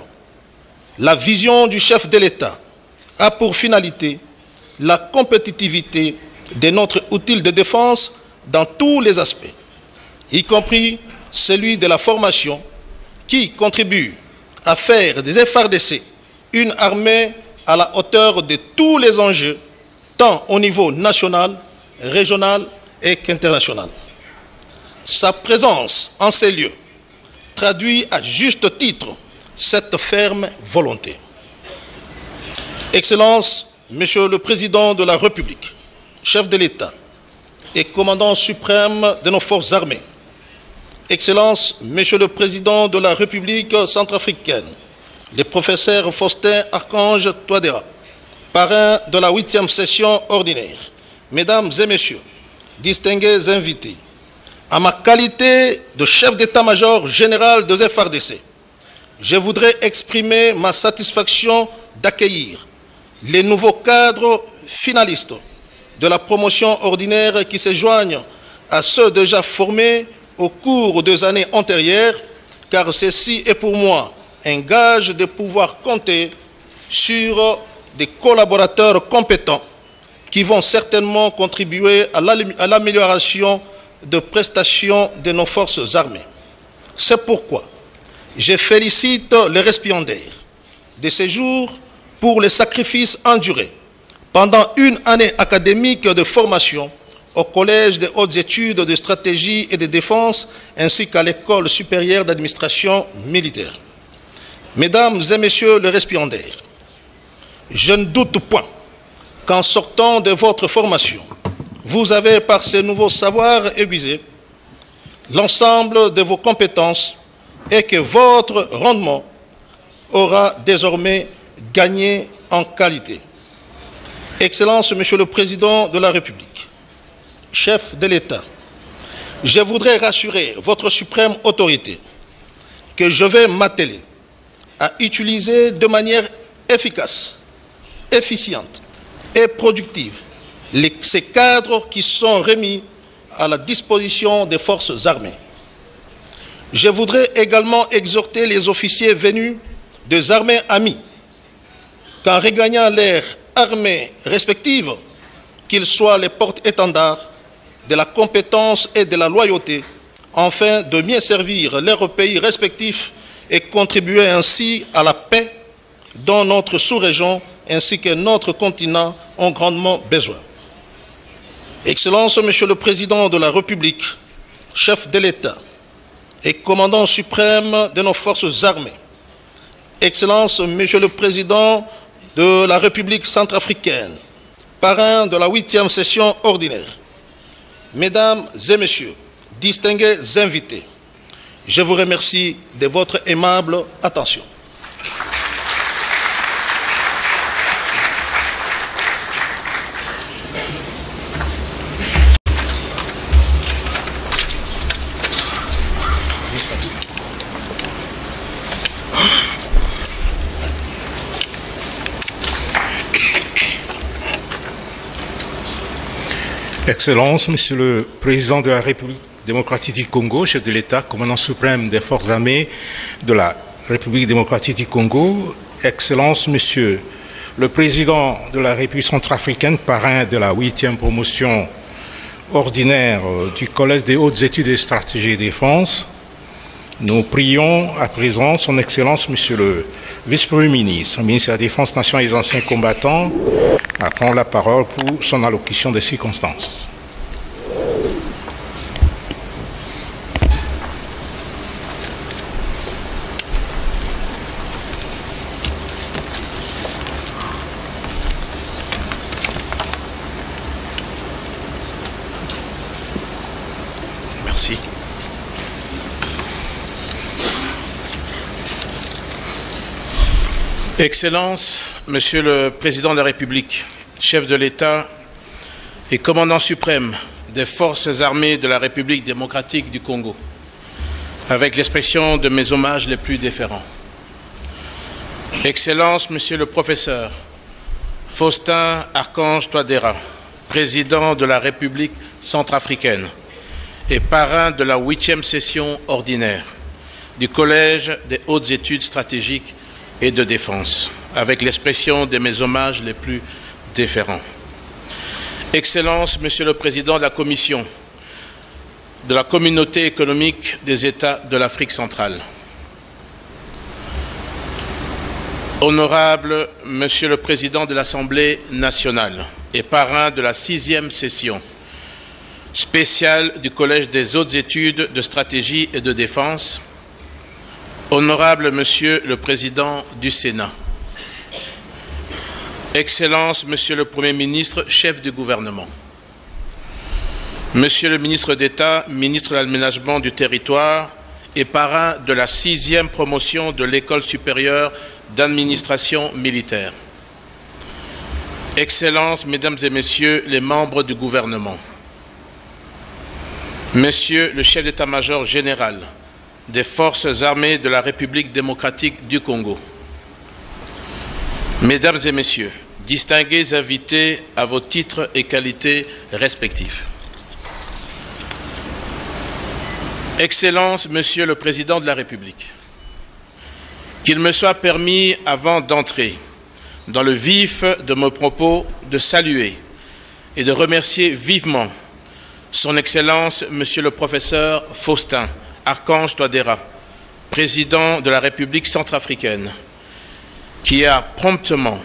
la vision du chef de l'État a pour finalité la compétitivité de notre outil de défense dans tous les aspects, y compris celui de la formation qui contribue à faire des FARDC une armée à la hauteur de tous les enjeux, tant au niveau national, régional et qu'international. Sa présence en ces lieux traduit à juste titre cette ferme volonté. Excellence, Monsieur le Président de la République, chef de l'État et commandant suprême de nos forces armées, Excellence, Monsieur le Président de la République centrafricaine, le professeur Faustin Archange Touadéra, parrain de la 8e session ordinaire, Mesdames et Messieurs, distingués invités, à ma qualité de chef d'état-major général de FARDC, je voudrais exprimer ma satisfaction d'accueillir les nouveaux cadres finalistes de la promotion ordinaire qui se joignent à ceux déjà formés au cours des années antérieures, car ceci est pour moi un gage de pouvoir compter sur des collaborateurs compétents qui vont certainement contribuer à l'amélioration de prestations de nos forces armées. C'est pourquoi je félicite les récipiendaires de ces jours pour les sacrifices endurés pendant une année académique de formation au Collège des hautes études de stratégie et de défense ainsi qu'à l'École supérieure d'administration militaire. Mesdames et Messieurs les récipiendaires, je ne doute point qu'en sortant de votre formation, vous avez par ces nouveaux savoirs aiguisé l'ensemble de vos compétences et que votre rendement aura désormais gagné en qualité. Excellence, Monsieur le Président de la République, chef de l'État, je voudrais rassurer votre suprême autorité que je vais m'atteler à utiliser de manière efficace, efficiente et productive ces cadres qui sont remis à la disposition des forces armées. Je voudrais également exhorter les officiers venus des armées amies qu'en regagnant leurs armées respectives, qu'ils soient les porte-étendards de la compétence et de la loyauté, afin de mieux servir leurs pays respectifs et contribuer ainsi à la paix dont notre sous-région ainsi que notre continent ont grandement besoin. Excellence, Monsieur le Président de la République, chef de l'État et commandant suprême de nos forces armées, Excellence, Monsieur le Président de la République centrafricaine, parrain de la 8e session ordinaire. Mesdames et messieurs, distingués invités, je vous remercie de votre aimable attention. Excellences, Monsieur le Président de la République démocratique du Congo, chef de l'État, commandant suprême des forces armées de la République démocratique du Congo, Excellences, Monsieur le Président de la République centrafricaine, parrain de la 8e promotion ordinaire du Collège des hautes études et stratégie de défense, nous prions à présent Son Excellence, Monsieur le Vice-Premier ministre, ministre de la Défense nationale et des anciens combattants, à prendre la parole pour son allocution des circonstances. Merci. Excellences, Monsieur le Président de la République, chef de l'État et commandant suprême des forces armées de la République démocratique du Congo, avec l'expression de mes hommages les plus déférents. Excellences, Monsieur le Professeur Faustin Archange Touadéra, président de la République centrafricaine et parrain de la 8e session ordinaire du Collège des hautes études stratégiques et de défense, avec l'expression de mes hommages les plus déférents. Excellences, Monsieur le Président de la Commission de la Communauté économique des États de l'Afrique centrale, Honorable Monsieur le Président de l'Assemblée nationale et parrain de la 6e session spéciale du Collège des hautes études de stratégie et de défense, Honorable Monsieur le Président du Sénat, Excellences, Monsieur le Premier ministre, chef du gouvernement, Monsieur le ministre d'État, ministre de l'Aménagement du territoire et parrain de la 6e promotion de l'École supérieure d'administration militaire, Excellences, Mesdames et Messieurs les membres du gouvernement, Monsieur le chef d'état-major général des forces armées de la République démocratique du Congo, Mesdames et Messieurs, distingués invités à vos titres et qualités respectifs. Excellences, Monsieur le Président de la République, qu'il me soit permis, avant d'entrer dans le vif de mes propos, de saluer et de remercier vivement Son Excellence, Monsieur le Professeur Faustin Archange Touadéra, président de la République centrafricaine, qui a promptement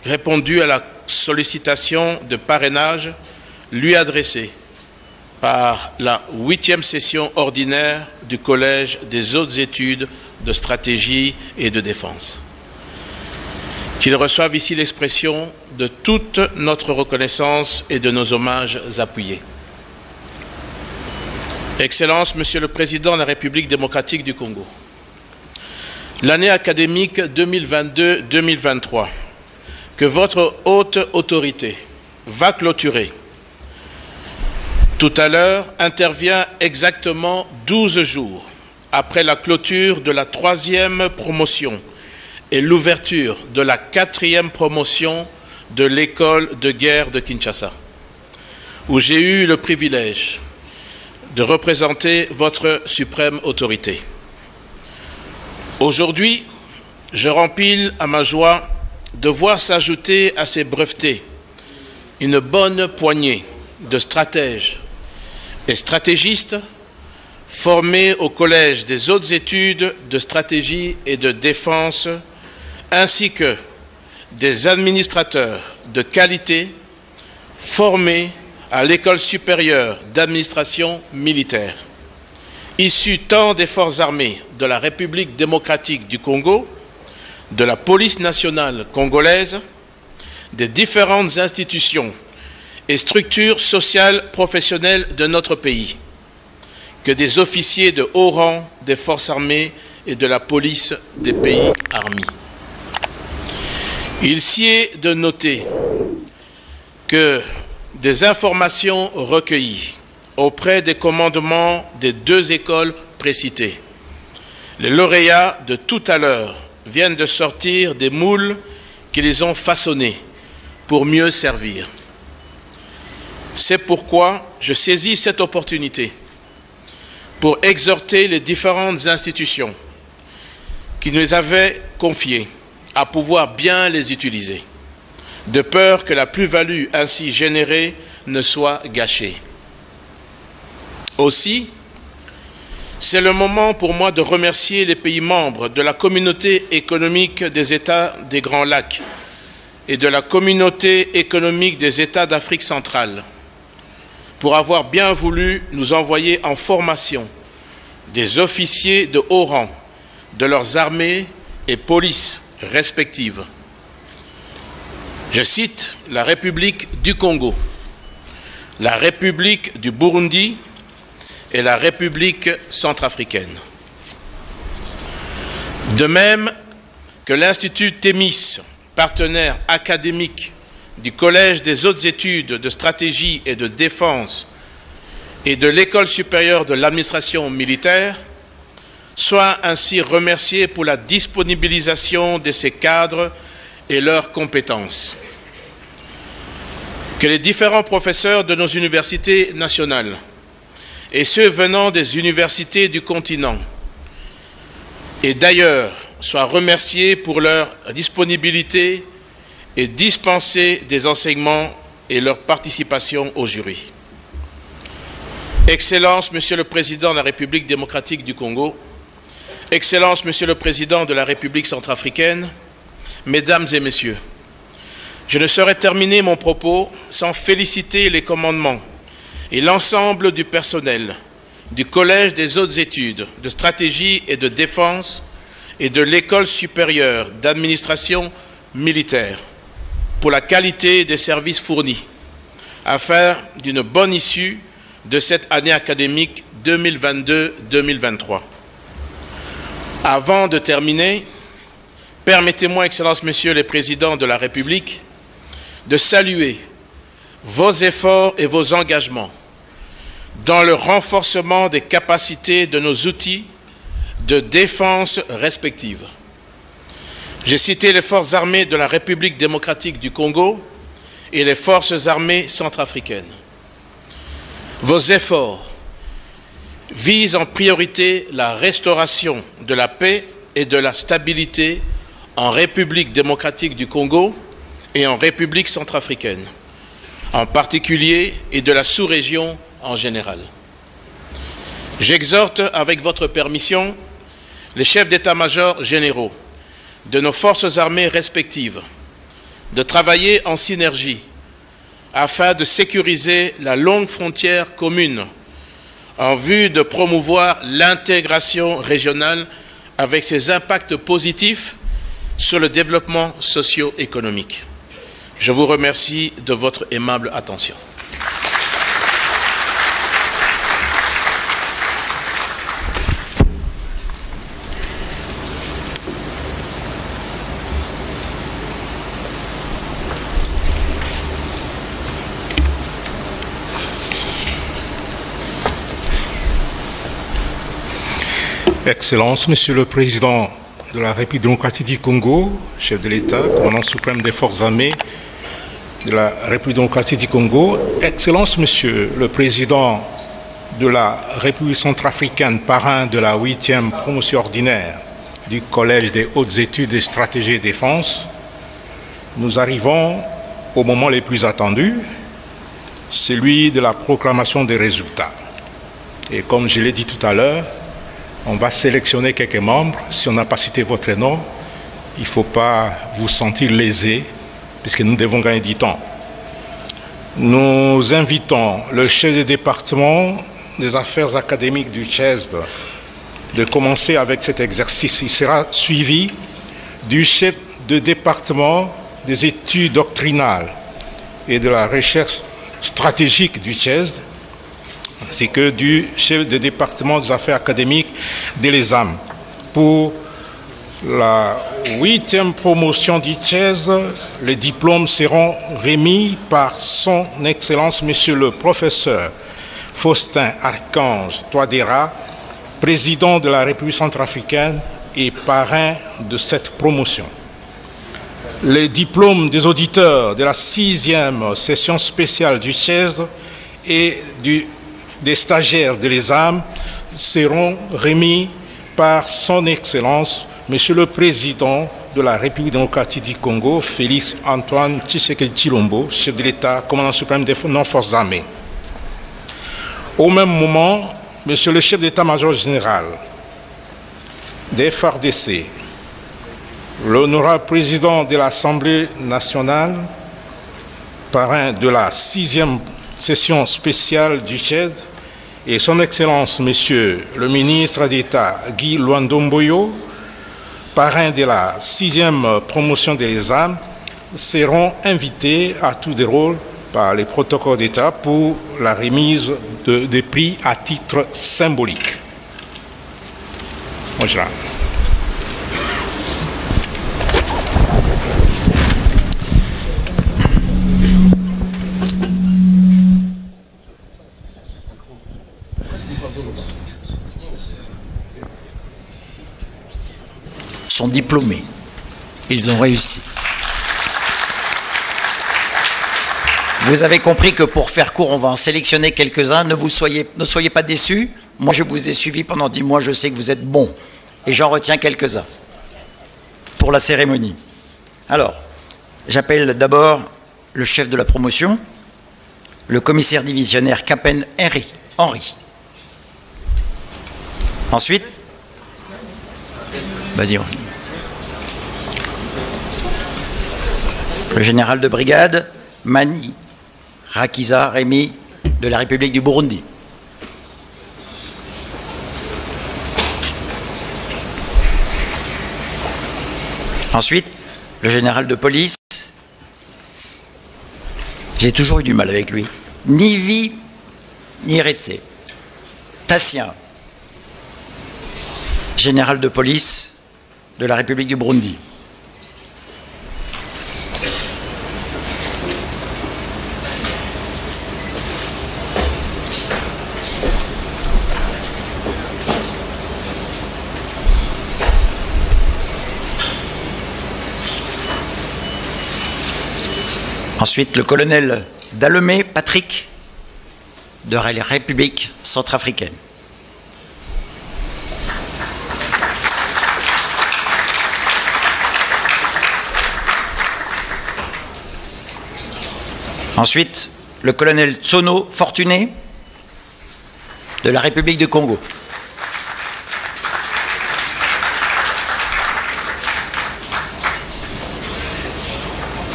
répondu à la sollicitation de parrainage lui adressée par la 8e session ordinaire du Collège des hautes études de stratégie et de défense. Qu'il reçoive ici l'expression de toute notre reconnaissance et de nos hommages appuyés. Excellences, Monsieur le Président de la République démocratique du Congo, l'année académique 2022-2023 que votre haute autorité va clôturer tout à l'heure intervient exactement 12 jours après la clôture de la 3e promotion et l'ouverture de la 4e promotion de l'école de guerre de Kinshasa, où j'ai eu le privilège de représenter votre suprême autorité. Aujourd'hui, je rempile à ma joie de voir s'ajouter à ces brevetés une bonne poignée de stratèges et stratégistes formés au Collège des hautes études de stratégie et de défense, ainsi que des administrateurs de qualité formés à l'École supérieure d'administration militaire, issus tant des forces armées de la République démocratique du Congo, de la police nationale congolaise, des différentes institutions et structures sociales professionnelles de notre pays que des officiers de haut rang des forces armées et de la police des pays armés. Il s'y est de noter que des informations recueillies auprès des commandements des 2 écoles précitées, les lauréats de tout à l'heure viennent de sortir des moules qui les ont façonnés pour mieux servir. C'est pourquoi je saisis cette opportunité pour exhorter les différentes institutions qui nous avaient confiées à pouvoir bien les utiliser, de peur que la plus-value ainsi générée ne soit gâchée. Aussi, c'est le moment pour moi de remercier les pays membres de la communauté économique des États des Grands Lacs et de la communauté économique des États d'Afrique centrale pour avoir bien voulu nous envoyer en formation des officiers de haut rang de leurs armées et polices respectives. Je cite la République du Congo, la République du Burundi et la République centrafricaine. De même que l'Institut Thémis, partenaire académique du Collège des hautes études de stratégie et de défense et de l'École supérieure de l'administration militaire, soit ainsi remercié pour la disponibilisation de ces cadres et leurs compétences. Que les différents professeurs de nos universités nationales et ceux venant des universités du continent et d'ailleurs soient remerciés pour leur disponibilité et dispenser des enseignements et leur participation au jury. Excellences, Monsieur le Président de la République démocratique du Congo, Excellences, Monsieur le Président de la République centrafricaine, Mesdames et Messieurs, je ne saurais terminer mon propos sans féliciter les commandements et l'ensemble du personnel du Collège des hautes études de stratégie et de défense et de l'École supérieure d'administration militaire pour la qualité des services fournis, afin d'une bonne issue de cette année académique 2022-2023. Avant de terminer, permettez-moi, Excellences, Messieurs les Présidents de la République, de saluer vos efforts et vos engagements dans le renforcement des capacités de nos outils de défense respectives. J'ai cité les forces armées de la République démocratique du Congo et les forces armées centrafricaines. Vos efforts visent en priorité la restauration de la paix et de la stabilité en République démocratique du Congo et en République centrafricaine, en particulier, et de la sous-région en général. J'exhorte, avec votre permission, les chefs d'état-major généraux de nos forces armées respectives de travailler en synergie afin de sécuriser la longue frontière commune en vue de promouvoir l'intégration régionale avec ses impacts positifs sur le développement socio-économique. Je vous remercie de votre aimable attention. Excellences, Monsieur le Président de la République démocratique du Congo, chef de l'État, commandant suprême des forces armées de la République démocratique du Congo, Excellences, Monsieur le Président de la République centrafricaine, parrain de la 8e promotion ordinaire du Collège des hautes études de stratégie et défense, nous arrivons au moment le plus attendu, celui de la proclamation des résultats. Et comme je l'ai dit tout à l'heure, on va sélectionner quelques membres. Si on n'a pas cité votre nom, il ne faut pas vous sentir lésé, puisque nous devons gagner du temps. Nous invitons le chef de département des affaires académiques du CHESD de commencer avec cet exercice. Il sera suivi du chef de département des études doctrinale et de la recherche stratégique du CHESD, ainsi que du chef de département des affaires académiques de l'ESAM. Pour la 8e promotion du CHESD, les diplômes seront remis par son Excellence Monsieur le professeur Faustin Archange Touadéra, président de la République centrafricaine et parrain de cette promotion. Les diplômes des auditeurs de la 6e session spéciale du CHESD et des stagiaires de l'ESAM seront remis par son Excellence Monsieur le Président de la République démocratique du Congo, Félix Antoine Tshisekedi Tshilombo, chef de l'État, commandant suprême des forces armées. Au même moment, Monsieur le chef d'État-major général des FARDC, l'honorable président de l'Assemblée nationale, parrain de la 6e session spéciale du CHESD, et son Excellence Monsieur le ministre d'État Guy Luandomboyo, parrain de la 6e promotion des âmes, seront invités à tour de rôle par les protocoles d'État pour la remise des prix à titre symbolique. Bonjour. Sont diplômés. Ils ont réussi. Vous avez compris que pour faire court, on va en sélectionner quelques-uns. Ne soyez pas déçus. Moi, je vous ai suivi pendant 10 mois. Je sais que vous êtes bons. Et j'en retiens quelques-uns pour la cérémonie. Alors, j'appelle d'abord le chef de la promotion, le commissaire divisionnaire Capen Henri. Ensuite, vas-y, le général de brigade, Mani Rakiza Rémi de la République du Burundi. Ensuite, le général de police, j'ai toujours eu du mal avec lui, Nivi Niretse, Tassien, général de police de la République du Burundi. Ensuite, le colonel Dalemé Patrick de la République centrafricaine. Ensuite, le colonel Tsono Fortuné de la République du Congo.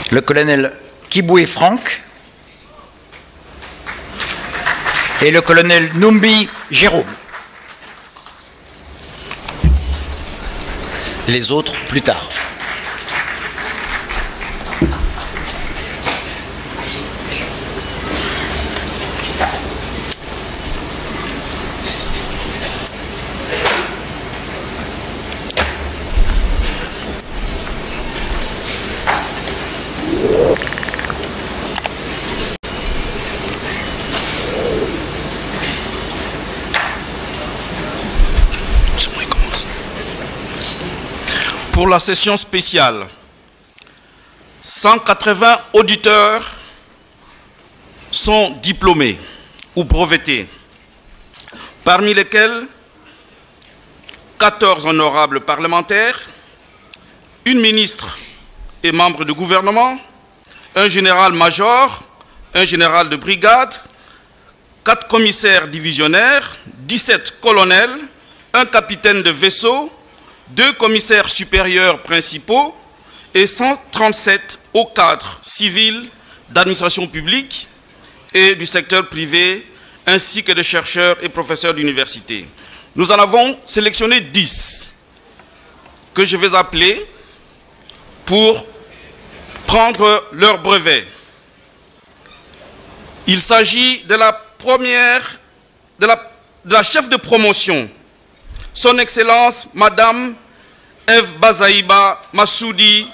Le colonel Kiboué Franck et le colonel Numbi Jérôme. Les autres plus tard. Pour la session spéciale, 180 auditeurs sont diplômés ou brevetés, parmi lesquels 14 honorables parlementaires, une ministre et membre du gouvernement, un général-major, un général de brigade, 4 commissaires divisionnaires, 17 colonels, un capitaine de vaisseau, 2 commissaires supérieurs principaux et 137 hauts cadres civils d'administration publique et du secteur privé, ainsi que des chercheurs et professeurs d'université. Nous en avons sélectionné 10 que je vais appeler pour prendre leur brevet. Il s'agit de la première, de la chef de promotion, Son Excellence Madame Eve Bazaïba Massoudi,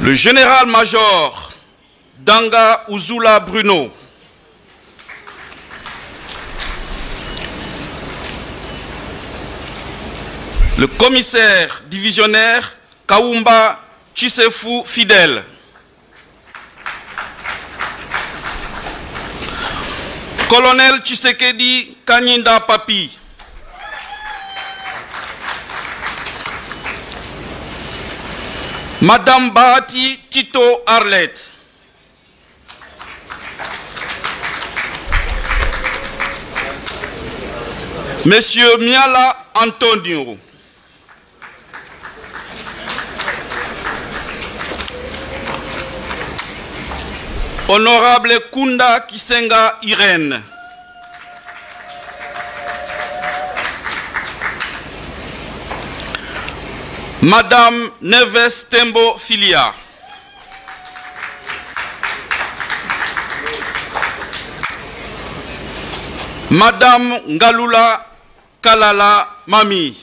le général-major Danga Uzula Bruno, le commissaire divisionnaire Kaumba Chisefu Fidel, colonel Chisekedi Kanyinda Papi, Madame Bahati Tito Arlette, Monsieur Miala Antonio, Honorable Kunda Kisenga Irène, Madame Neves Tembo Filia, Madame Ngalula Kalala Mami,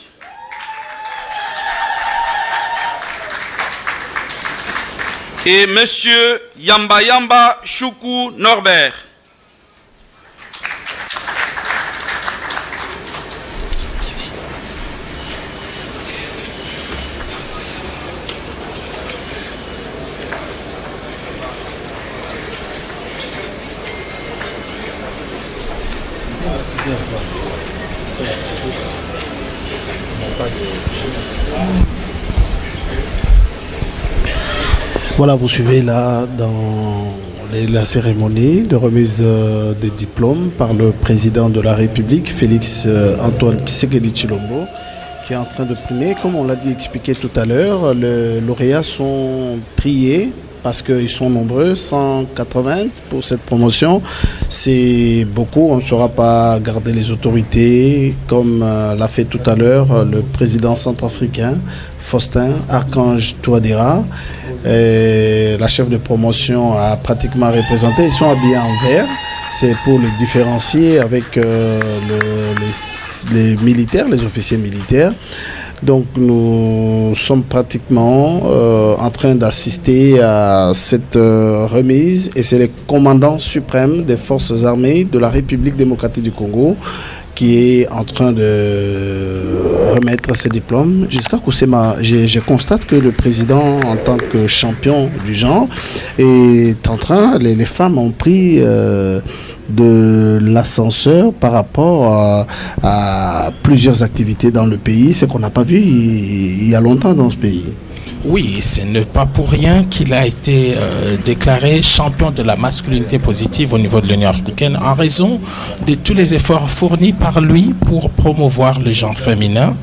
et Monsieur Yamba Yamba Choukou Norbert. Voilà, vous suivez là dans la cérémonie de remise des diplômes par le président de la République, Félix Antoine Tshisekedi Tshilombo, qui est en train de primer. Comme on l'a dit, expliqué tout à l'heure, les lauréats sont triés parce qu'ils sont nombreux, 180 pour cette promotion. C'est beaucoup, on ne saura pas garder les autorités, comme l'a fait tout à l'heure le président centrafricain, Faustin Archange Touadéra. La chef de promotion a pratiquement représenté. Ils sont habillés en vert. C'est pour les différencier avec les militaires, les officiers militaires. Donc nous sommes pratiquement en train d'assister à cette remise, et c'est le commandant suprême des forces armées de la République démocratique du Congo qui est en train de remettre ce diplôme. Jusqu'à Kousema, je constate que le président, en tant que champion du genre, est en train, les femmes ont pris de l'ascenseur par rapport à plusieurs activités dans le pays, ce qu'on n'a pas vu il y a longtemps dans ce pays. Oui, ce n'est pas pour rien qu'il a été déclaré champion de la masculinité positive au niveau de l'Union africaine, en raison de tous les efforts fournis par lui pour promouvoir le genre féminin.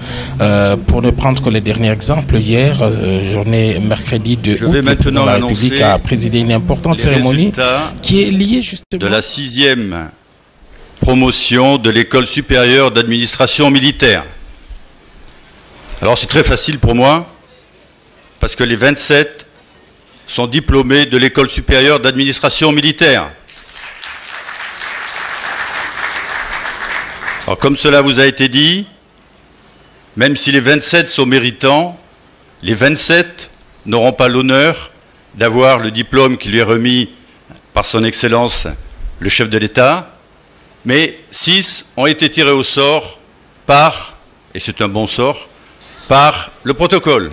Pour ne prendre que le dernier exemple, hier, journée mercredi de août, le président de la République a présidé une importante cérémonie qui est liée justement de la 6e promotion de l'école supérieure d'administration militaire. Alors c'est très facile pour moi, parce que les 27 sont diplômés de l'école supérieure d'administration militaire. Alors comme cela vous a été dit, même si les 27 sont méritants, les 27 n'auront pas l'honneur d'avoir le diplôme qui lui est remis par son Excellence le chef de l'État, mais 6 ont été tirés au sort par, et c'est un bon sort, par le protocole.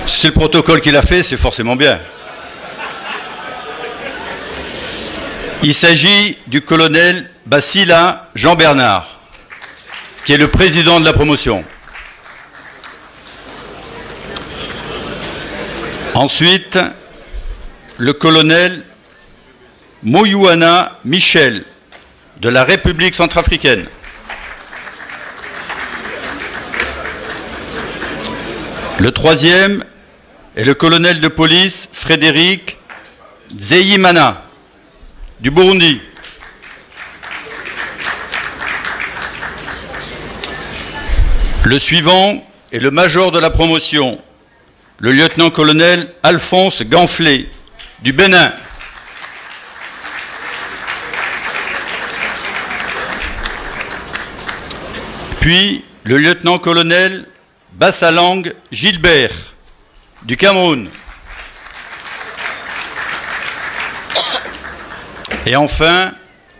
C'est le protocole qui l'a fait, c'est forcément bien. Il s'agit du colonel Bassila Jean-Bernard, qui est le président de la promotion. Ensuite, le colonel Moyouana Michel, de la République centrafricaine. Le troisième est le colonel de police Frédéric Nzeyimana, du Burundi. Le suivant est le major de la promotion, le lieutenant-colonel Alphonse Ganflé, du Bénin. Puis le lieutenant-colonel Bassalang Gilbert, du Cameroun. Et enfin,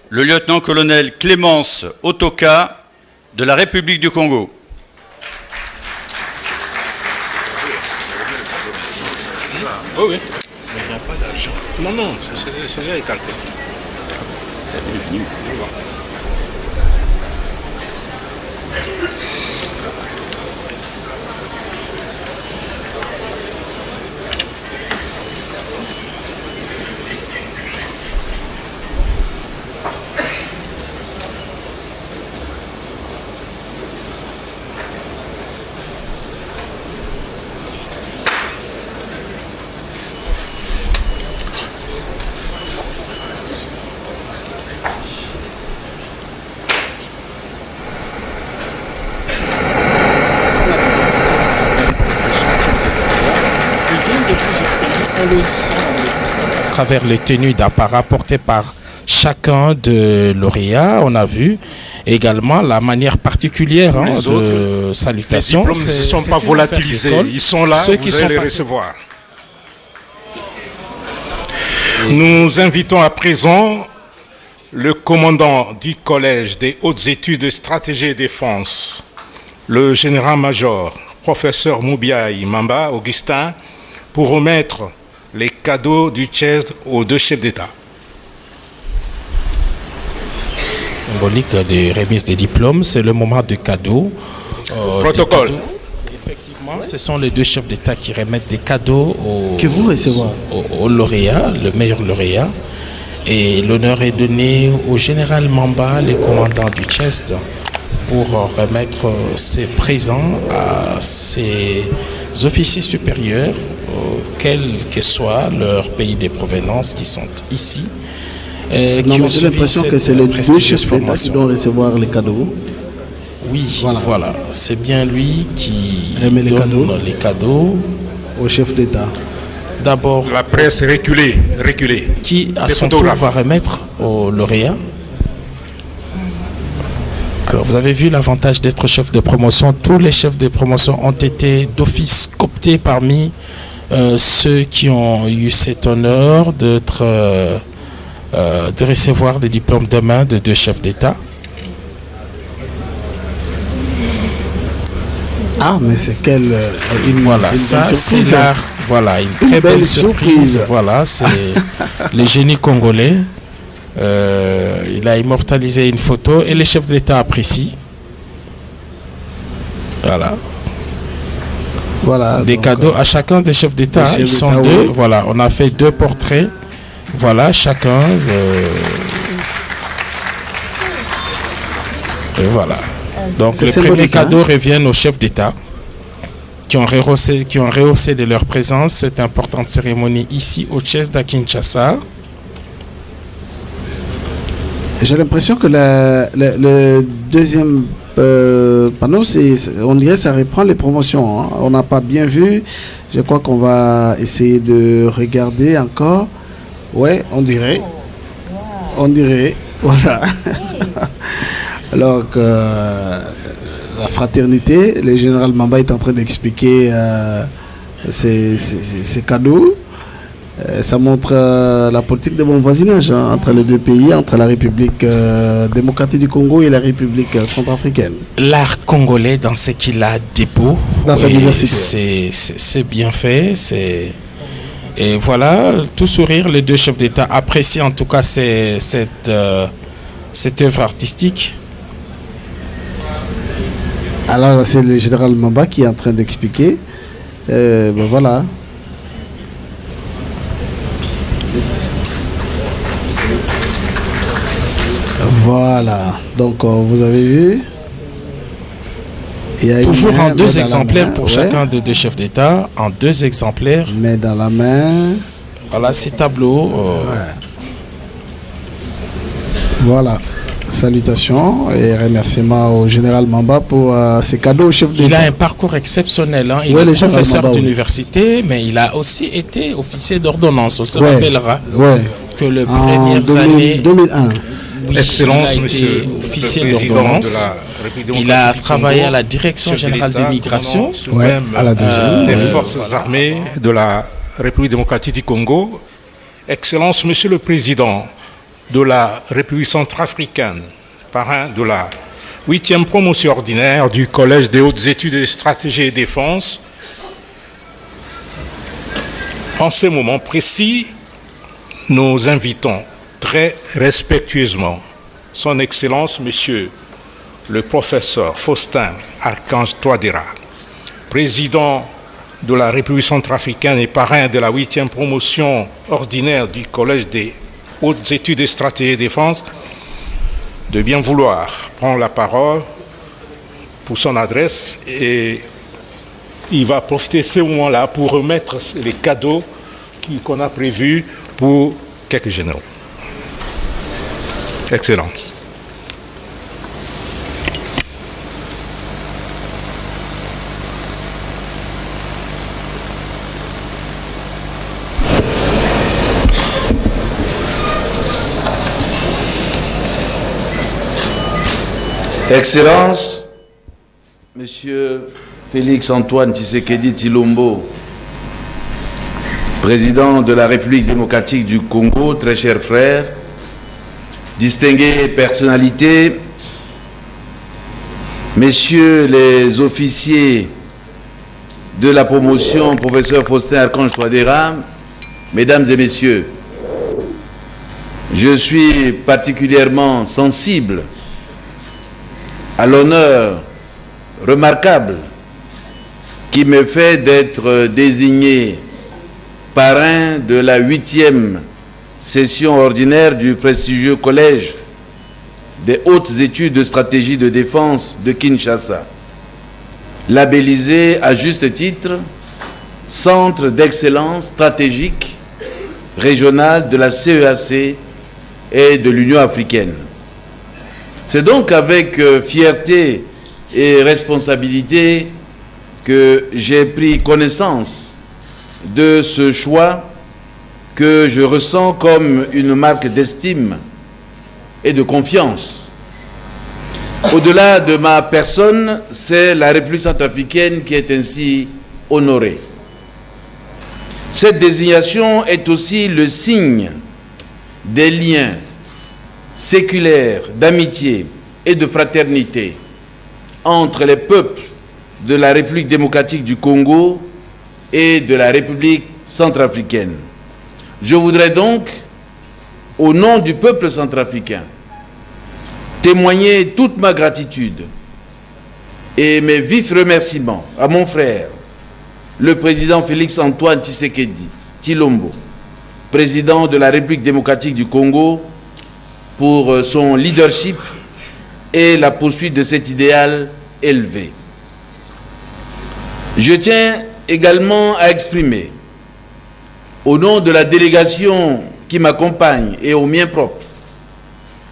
le lieutenant-colonel Clémence Otoka, de la République du Congo. Oh oui. Mais il n'y a pas d'argent. Non, non, c'est déjà écarté. À travers les tenues d'apparat portées par chacun de lauréats, on a vu également la manière particulière de salutation. Les diplômes ne sont pas volatilisés, ils sont là, vous allez les recevoir. Nous invitons à présent le commandant du Collège des hautes études de stratégie et défense, le général-major, professeur Moubiaï Mamba Augustin, pour remettre les cadeaux du CHESD aux deux chefs d'État. Symbolique de remise des diplômes, c'est le moment du cadeau. Protocole. Effectivement, ce sont les deux chefs d'État qui remettent des cadeaux au lauréat, le meilleur lauréat. Et l'honneur est donné au général Mamba, les commandants du CHESD, pour remettre ces présents à ces officiers supérieurs, quel que soit leur pays de provenance, qui sont ici. J'ai l'impression que c'est les deux chefs d'État qui doivent recevoir les cadeaux. Oui, voilà. C'est bien lui qui donne les cadeaux au chef d'État. D'abord, la presse reculée. Qui, à son tour, va remettre au lauréat. Alors, vous avez vu l'avantage d'être chef de promotion. Tous les chefs de promotion ont été d'office cooptés parmi ceux qui ont eu cet honneur de recevoir des diplômes demain de deux chefs d'État. Ah, mais c'est quelle voilà, ça c'est l'art. Voilà, une très belle surprise. Voilà, c'est le génie congolais. Il a immortalisé une photo et les chefs d'État apprécient. Voilà. Des cadeaux à chacun des chefs d'État. Ils sont deux. Oui. Voilà, on a fait deux portraits. Voilà, chacun. Et voilà. Donc les premiers cadeaux reviennent aux chefs d'État qui ont rehaussé de leur présence cette importante cérémonie ici au CHESD à Kinshasa. J'ai l'impression que le deuxième panneau, on dirait que ça reprend les promotions. Hein. On n'a pas bien vu. Je crois qu'on va essayer de regarder encore. Ouais, on dirait. Voilà. Alors que la fraternité, le général Mamba est en train d'expliquer ces cadeaux. Ça montre la politique de bon voisinage entre les deux pays, entre la République démocratique du Congo et la République centrafricaine. L'art congolais dans ce qu'il a de beau, dans sa diversité. C'est bien fait. Et voilà, tout sourire, les deux chefs d'État apprécient en tout cas cette œuvre artistique. Alors c'est le général Mamba qui est en train d'expliquer. Voilà. Voilà, donc vous avez vu. Il y a toujours en deux exemplaires pour chacun des deux chefs d'État, en deux exemplaires. Mais dans la main. Voilà ces tableaux. Voilà, Salutations et remerciements au général Mamba pour ses cadeaux au chef d'État. Il a un parcours exceptionnel. Hein. Il est professeur d'université, mais il a aussi été officier d'ordonnance. On se rappellera que les premières années... 2001. Oui, Excellence, il a été officier d'ordonnance. Il a travaillé à la Direction générale des migrations. Des forces armées de la République démocratique du Congo. Excellence, Monsieur le Président de la République centrafricaine, parrain de la 8e promotion ordinaire du Collège des hautes études de stratégie et défense. En ces moments précis, nous invitons très respectueusement son Excellence, Monsieur le professeur Faustin Archange Touadéra, président de la République centrafricaine et parrain de la 8e promotion ordinaire du Collège des hautes études de stratégie et défense, de bien vouloir prendre la parole pour son adresse, et il va profiter de ce moment-là pour remettre les cadeaux qu'on a prévus pour quelques généraux. Excellence. Excellence, Monsieur Félix Antoine Tshisekedi Tshilombo, président de la République démocratique du Congo, très chers frères, distinguées personnalités, messieurs les officiers de la promotion, professeur Faustin Archange Touadéra, mesdames et messieurs, je suis particulièrement sensible à l'honneur remarquable qui me fait d'être désigné parrain de la 8e session ordinaire du prestigieux Collège des hautes études de stratégie de défense de Kinshasa, labellisé à juste titre Centre d'excellence stratégique régional de la CEAC et de l'Union africaine. C'est donc avec fierté et responsabilité que j'ai pris connaissance de ce choix que je ressens comme une marque d'estime et de confiance. Au-delà de ma personne, c'est la République centrafricaine qui est ainsi honorée. Cette désignation est aussi le signe des liens séculaire, d'amitié et de fraternité entre les peuples de la République démocratique du Congo et de la République centrafricaine. Je voudrais donc, au nom du peuple centrafricain, témoigner toute ma gratitude et mes vifs remerciements à mon frère, le président Félix Antoine Tshisekedi Tshilombo, président de la République démocratique du Congo, pour son leadership et la poursuite de cet idéal élevé. Je tiens également à exprimer, au nom de la délégation qui m'accompagne et au mien propre,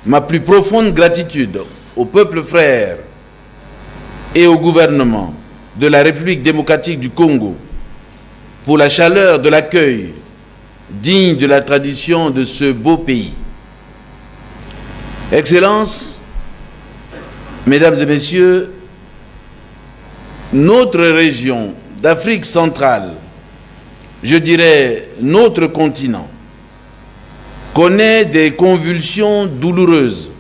ma plus profonde gratitude au peuple frère et au gouvernement de la République démocratique du Congo pour la chaleur de l'accueil digne de la tradition de ce beau pays. Excellences, Mesdames et Messieurs, notre région d'Afrique centrale, je dirais notre continent, connaît des convulsions douloureuses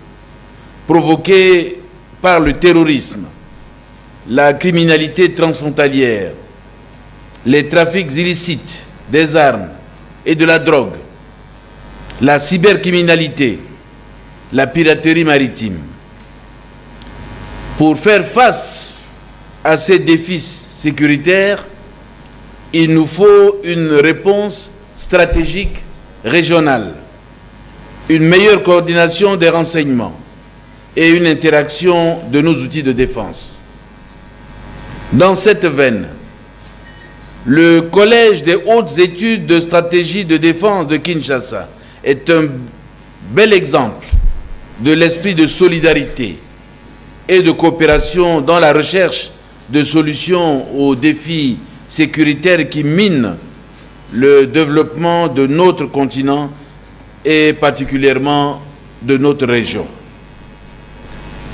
provoquées par le terrorisme, la criminalité transfrontalière, les trafics illicites des armes et de la drogue, la cybercriminalité, la piraterie maritime. Pour faire face à ces défis sécuritaires, il nous faut une réponse stratégique régionale, une meilleure coordination des renseignements et une interaction de nos outils de défense. Dans cette veine, le Collège des hautes études de stratégie de défense de Kinshasa est un bel exemple de l'esprit de solidarité et de coopération dans la recherche de solutions aux défis sécuritaires qui minent le développement de notre continent et particulièrement de notre région.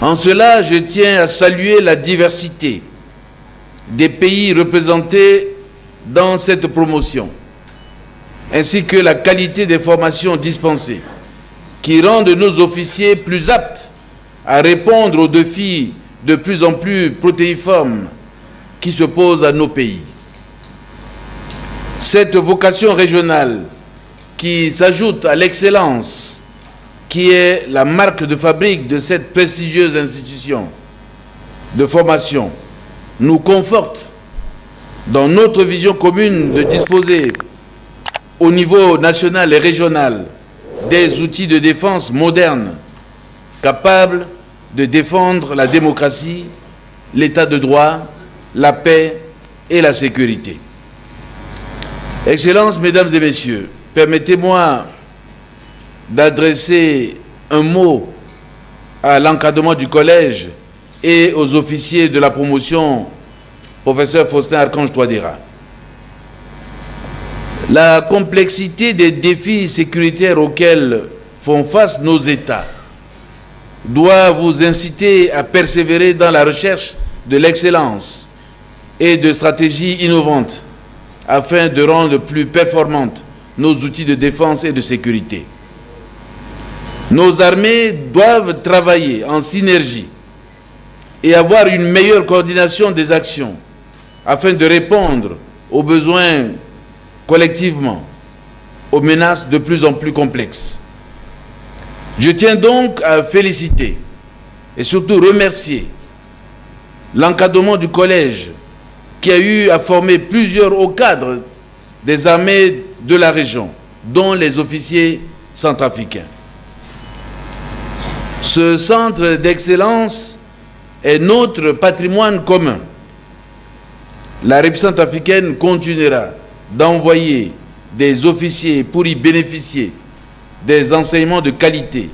En cela, je tiens à saluer la diversité des pays représentés dans cette promotion, ainsi que la qualité des formations dispensées, qui rendent nos officiers plus aptes à répondre aux défis de plus en plus protéiformes qui se posent à nos pays. Cette vocation régionale qui s'ajoute à l'excellence qui est la marque de fabrique de cette prestigieuse institution de formation nous conforte dans notre vision commune de disposer au niveau national et régional des outils de défense modernes capables de défendre la démocratie, l'état de droit, la paix et la sécurité. Excellences, Mesdames et Messieurs, permettez-moi d'adresser un mot à l'encadrement du collège et aux officiers de la promotion, professeur Faustin Archange Touadéra. La complexité des défis sécuritaires auxquels font face nos États doit vous inciter à persévérer dans la recherche de l'excellence et de stratégies innovantes afin de rendre plus performantes nos outils de défense et de sécurité. Nos armées doivent travailler en synergie et avoir une meilleure coordination des actions afin de répondre aux besoins collectivement, aux menaces de plus en plus complexes. Je tiens donc à féliciter et surtout remercier l'encadrement du collège qui a eu à former plusieurs hauts cadres des armées de la région, dont les officiers centrafricains. Ce centre d'excellence est notre patrimoine commun. La République centrafricaine continuera d'envoyer des officiers pour y bénéficier des enseignements de qualité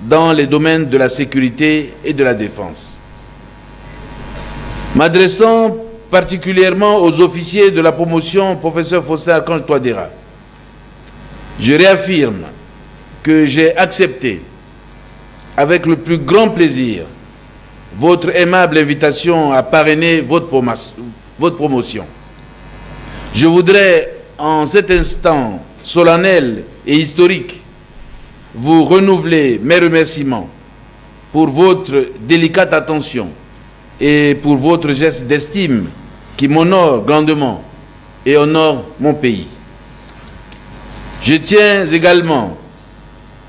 dans les domaines de la sécurité et de la défense. M'adressant particulièrement aux officiers de la promotion, professeur Faustin Archange Touadéra, je réaffirme que j'ai accepté avec le plus grand plaisir votre aimable invitation à parrainer votre promotion. Je voudrais, en cet instant solennel et historique, vous renouveler mes remerciements pour votre délicate attention et pour votre geste d'estime qui m'honore grandement et honore mon pays. Je tiens également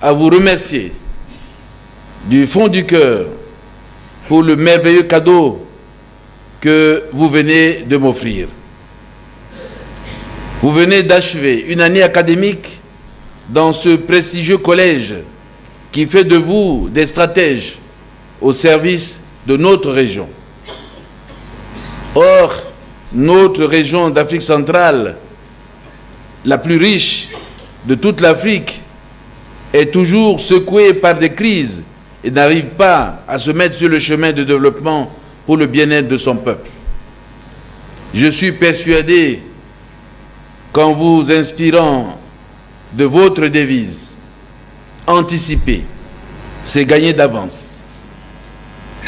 à vous remercier du fond du cœur pour le merveilleux cadeau que vous venez de m'offrir. Vous venez d'achever une année académique dans ce prestigieux collège qui fait de vous des stratèges au service de notre région. Or, notre région d'Afrique centrale, la plus riche de toute l'Afrique, est toujours secouée par des crises et n'arrive pas à se mettre sur le chemin de développement pour le bien-être de son peuple. Je suis persuadé qu'en vous inspirant de votre devise, anticiper, c'est gagner d'avance,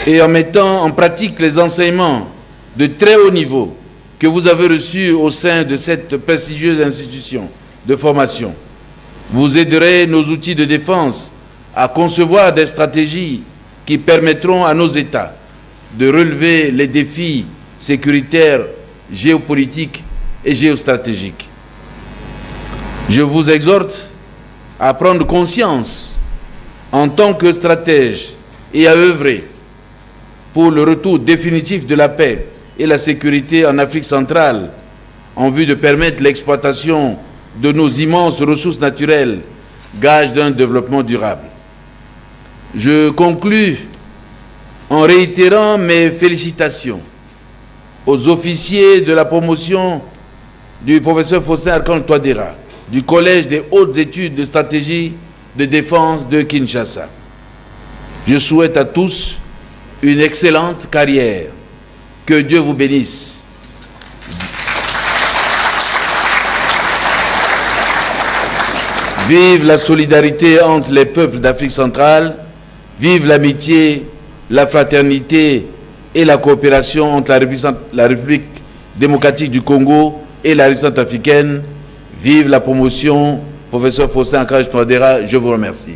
et en mettant en pratique les enseignements de très haut niveau que vous avez reçus au sein de cette prestigieuse institution de formation, vous aiderez nos outils de défense à concevoir des stratégies qui permettront à nos États de relever les défis sécuritaires, géopolitiques et géostratégiques. Je vous exhorte à prendre conscience en tant que stratège et à œuvrer pour le retour définitif de la paix et la sécurité en Afrique centrale en vue de permettre l'exploitation de nos immenses ressources naturelles, gage d'un développement durable. Je conclus en réitérant mes félicitations aux officiers de la promotion du professeur Faustin Archange Touadéra, du Collège des hautes études de stratégie de défense de Kinshasa. Je souhaite à tous une excellente carrière. Que Dieu vous bénisse. Vive la solidarité entre les peuples d'Afrique centrale. Vive l'amitié, la fraternité et la coopération entre la République démocratique du Congo et la République centrafricaine. Vive la promotion, professeur Faustin Archange Touadéra. Je vous remercie.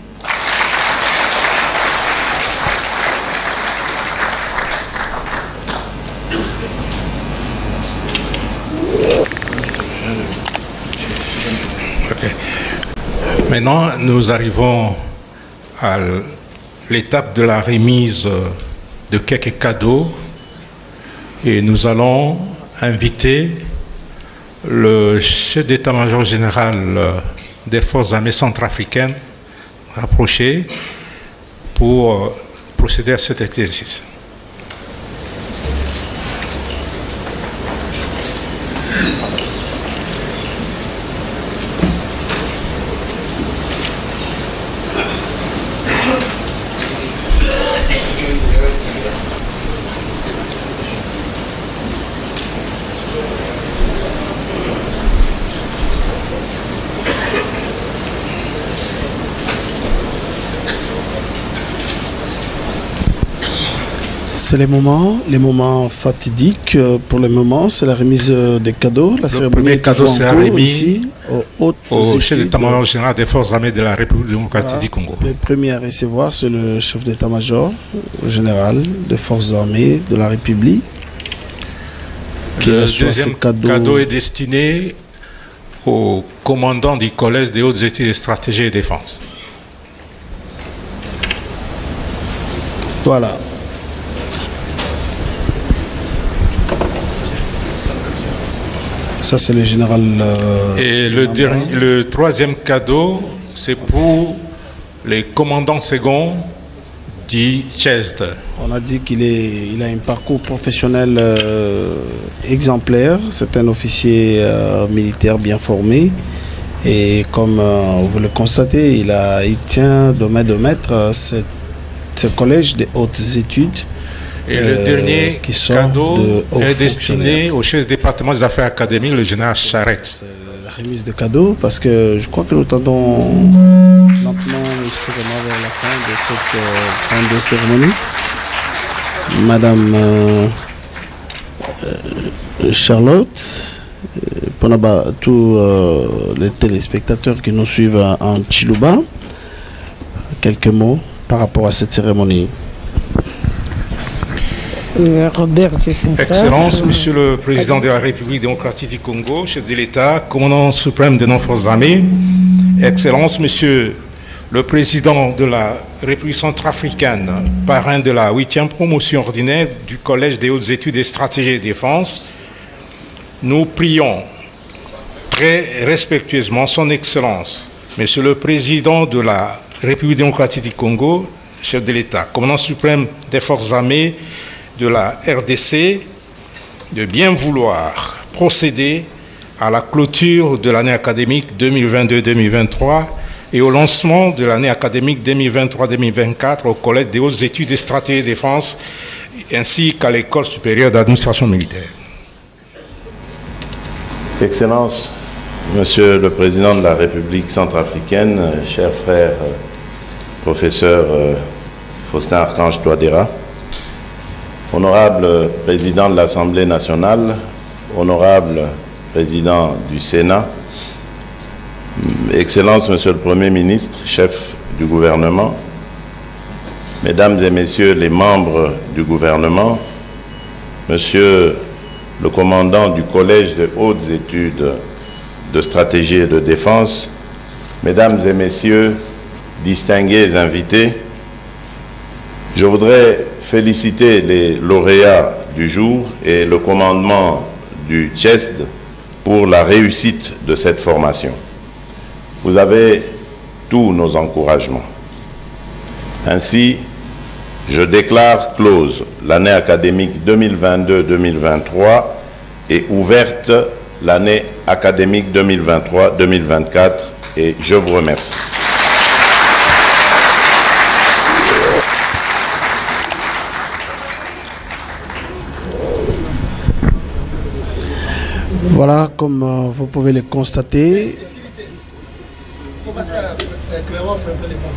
Maintenant, nous arrivons à l'étape de la remise de quelques cadeaux et nous allons inviter le chef d'état-major général des forces armées centrafricaines rapproché pour procéder à cet exercice. C'est les moments fatidiques pour le moment, c'est la remise des cadeaux. Le premier cadeau sera remis au chef d'état-major général des forces armées de la République démocratique du Congo. Le premier à recevoir, c'est le chef d'état-major général des forces armées de la République. Le deuxième cadeau est destiné au commandant du collège des hautes études de stratégie et défense. Voilà. Ça, c'est le général. Et le troisième cadeau, c'est pour les commandants seconds du CHESD. On a dit qu'il a un parcours professionnel exemplaire. C'est un officier militaire bien formé. Et comme vous le constatez, il tient de main de maître ce collège des hautes études. Et le dernier cadeau est destiné au chef du département des affaires académiques, le général Charette. La remise de cadeaux, parce que je crois que nous tendons lentement et sûrement vers la fin de cette grande cérémonie. Madame Charlotte, pour tous les téléspectateurs qui nous suivent en Chiluba, quelques mots par rapport à cette cérémonie. Robert, c'est sincère. Excellence, Monsieur le Président de la République démocratique du Congo, chef de l'État, commandant suprême de nos forces armées, Excellence, Monsieur le Président de la République centrafricaine, parrain de la 8e promotion ordinaire du Collège des hautes études et stratégies de défense, nous prions très respectueusement son Excellence, Monsieur le Président de la République démocratique du Congo, chef de l'État, commandant suprême des forces armées de la RDC, de bien vouloir procéder à la clôture de l'année académique 2022-2023 et au lancement de l'année académique 2023-2024 au Collège des hautes études et stratégies de défense ainsi qu'à l'École supérieure d'administration militaire. Excellence, Monsieur le Président de la République centrafricaine, cher frère professeur Faustin Archange Touadéra, honorable président de l'Assemblée nationale, honorable président du Sénat, Excellence, Monsieur le Premier ministre, chef du gouvernement, Mesdames et Messieurs les membres du gouvernement, Monsieur le commandant du Collège des hautes études de stratégie et de défense, Mesdames et Messieurs, distingués invités, je voudrais féliciter les lauréats du jour et le commandement du CHESD pour la réussite de cette formation. Vous avez tous nos encouragements. Ainsi, je déclare close l'année académique 2022-2023 et ouverte l'année académique 2023-2024 et je vous remercie. Voilà, comme vous pouvez le constater. Faut passer à Clément, fait un peu les pas.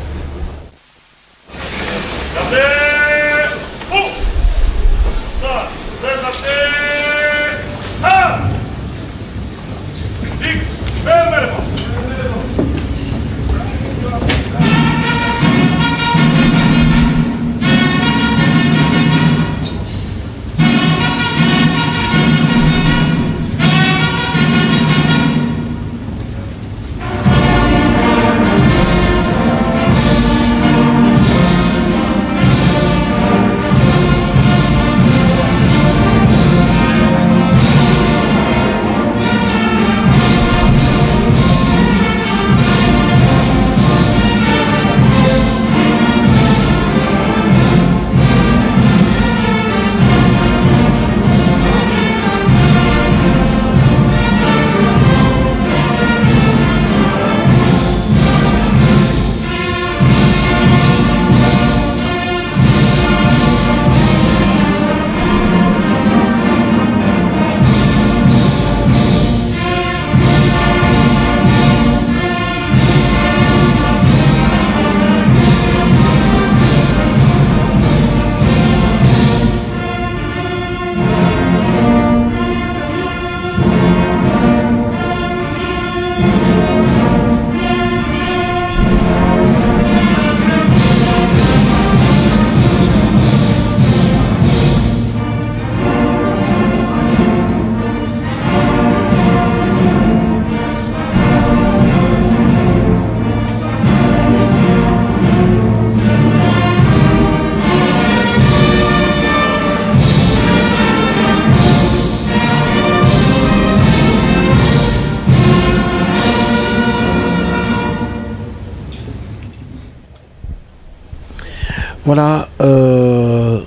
Voilà,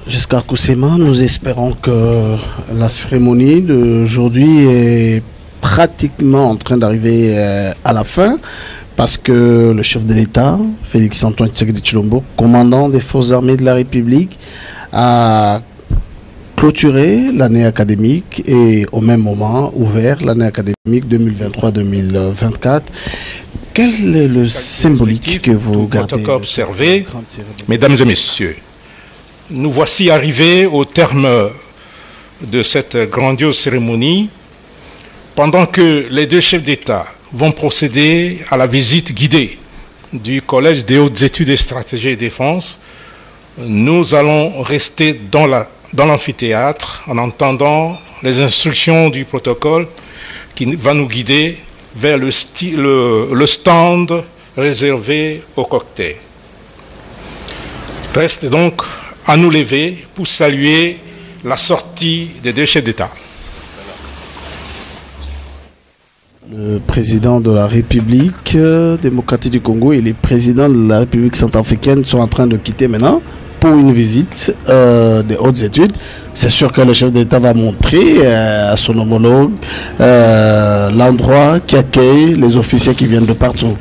jusqu'à Koussema, nous espérons que la cérémonie d'aujourd'hui est pratiquement en train d'arriver à la fin, parce que le chef de l'État, Félix Antoine Tshisekedi Tshilombo, commandant des forces armées de la République, a clôturé l'année académique et au même moment ouvert l'année académique 2023-2024. Quel est le symbolique que vous gardez observé, mesdames et messieurs, nous voici arrivés au terme de cette grandiose cérémonie, pendant que les deux chefs d'État vont procéder à la visite guidée du Collège des hautes études et stratégie et défense. Nous allons rester dans l'amphithéâtre en entendant les instructions du protocole qui va nous guider vers le stand réservé au cocktail. Reste donc à nous lever pour saluer la sortie des deux chefs d'État. Le président de la République démocratique du Congo et les présidents de la République centrafricaine sont en train de quitter maintenant pour une visite des hautes études. C'est sûr que le chef d'État va montrer à son homologue l'endroit qui accueille les officiers qui viennent de partout.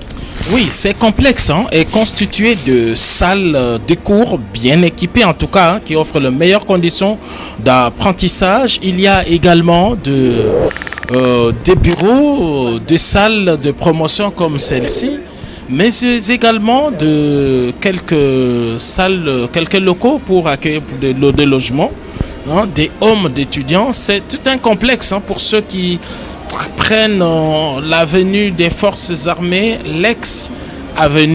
Oui, c'est complexe hein, et constitué de salles de cours bien équipées en tout cas, hein, qui offrent les meilleures conditions d'apprentissage. Il y a également des bureaux, des salles de promotion comme celle-ci, mais également de quelques salles, quelques locaux pour accueillir des logements, hein, des homes d'étudiants. C'est tout un complexe hein, pour ceux qui prennent l'avenue des forces armées, l'ex-avenue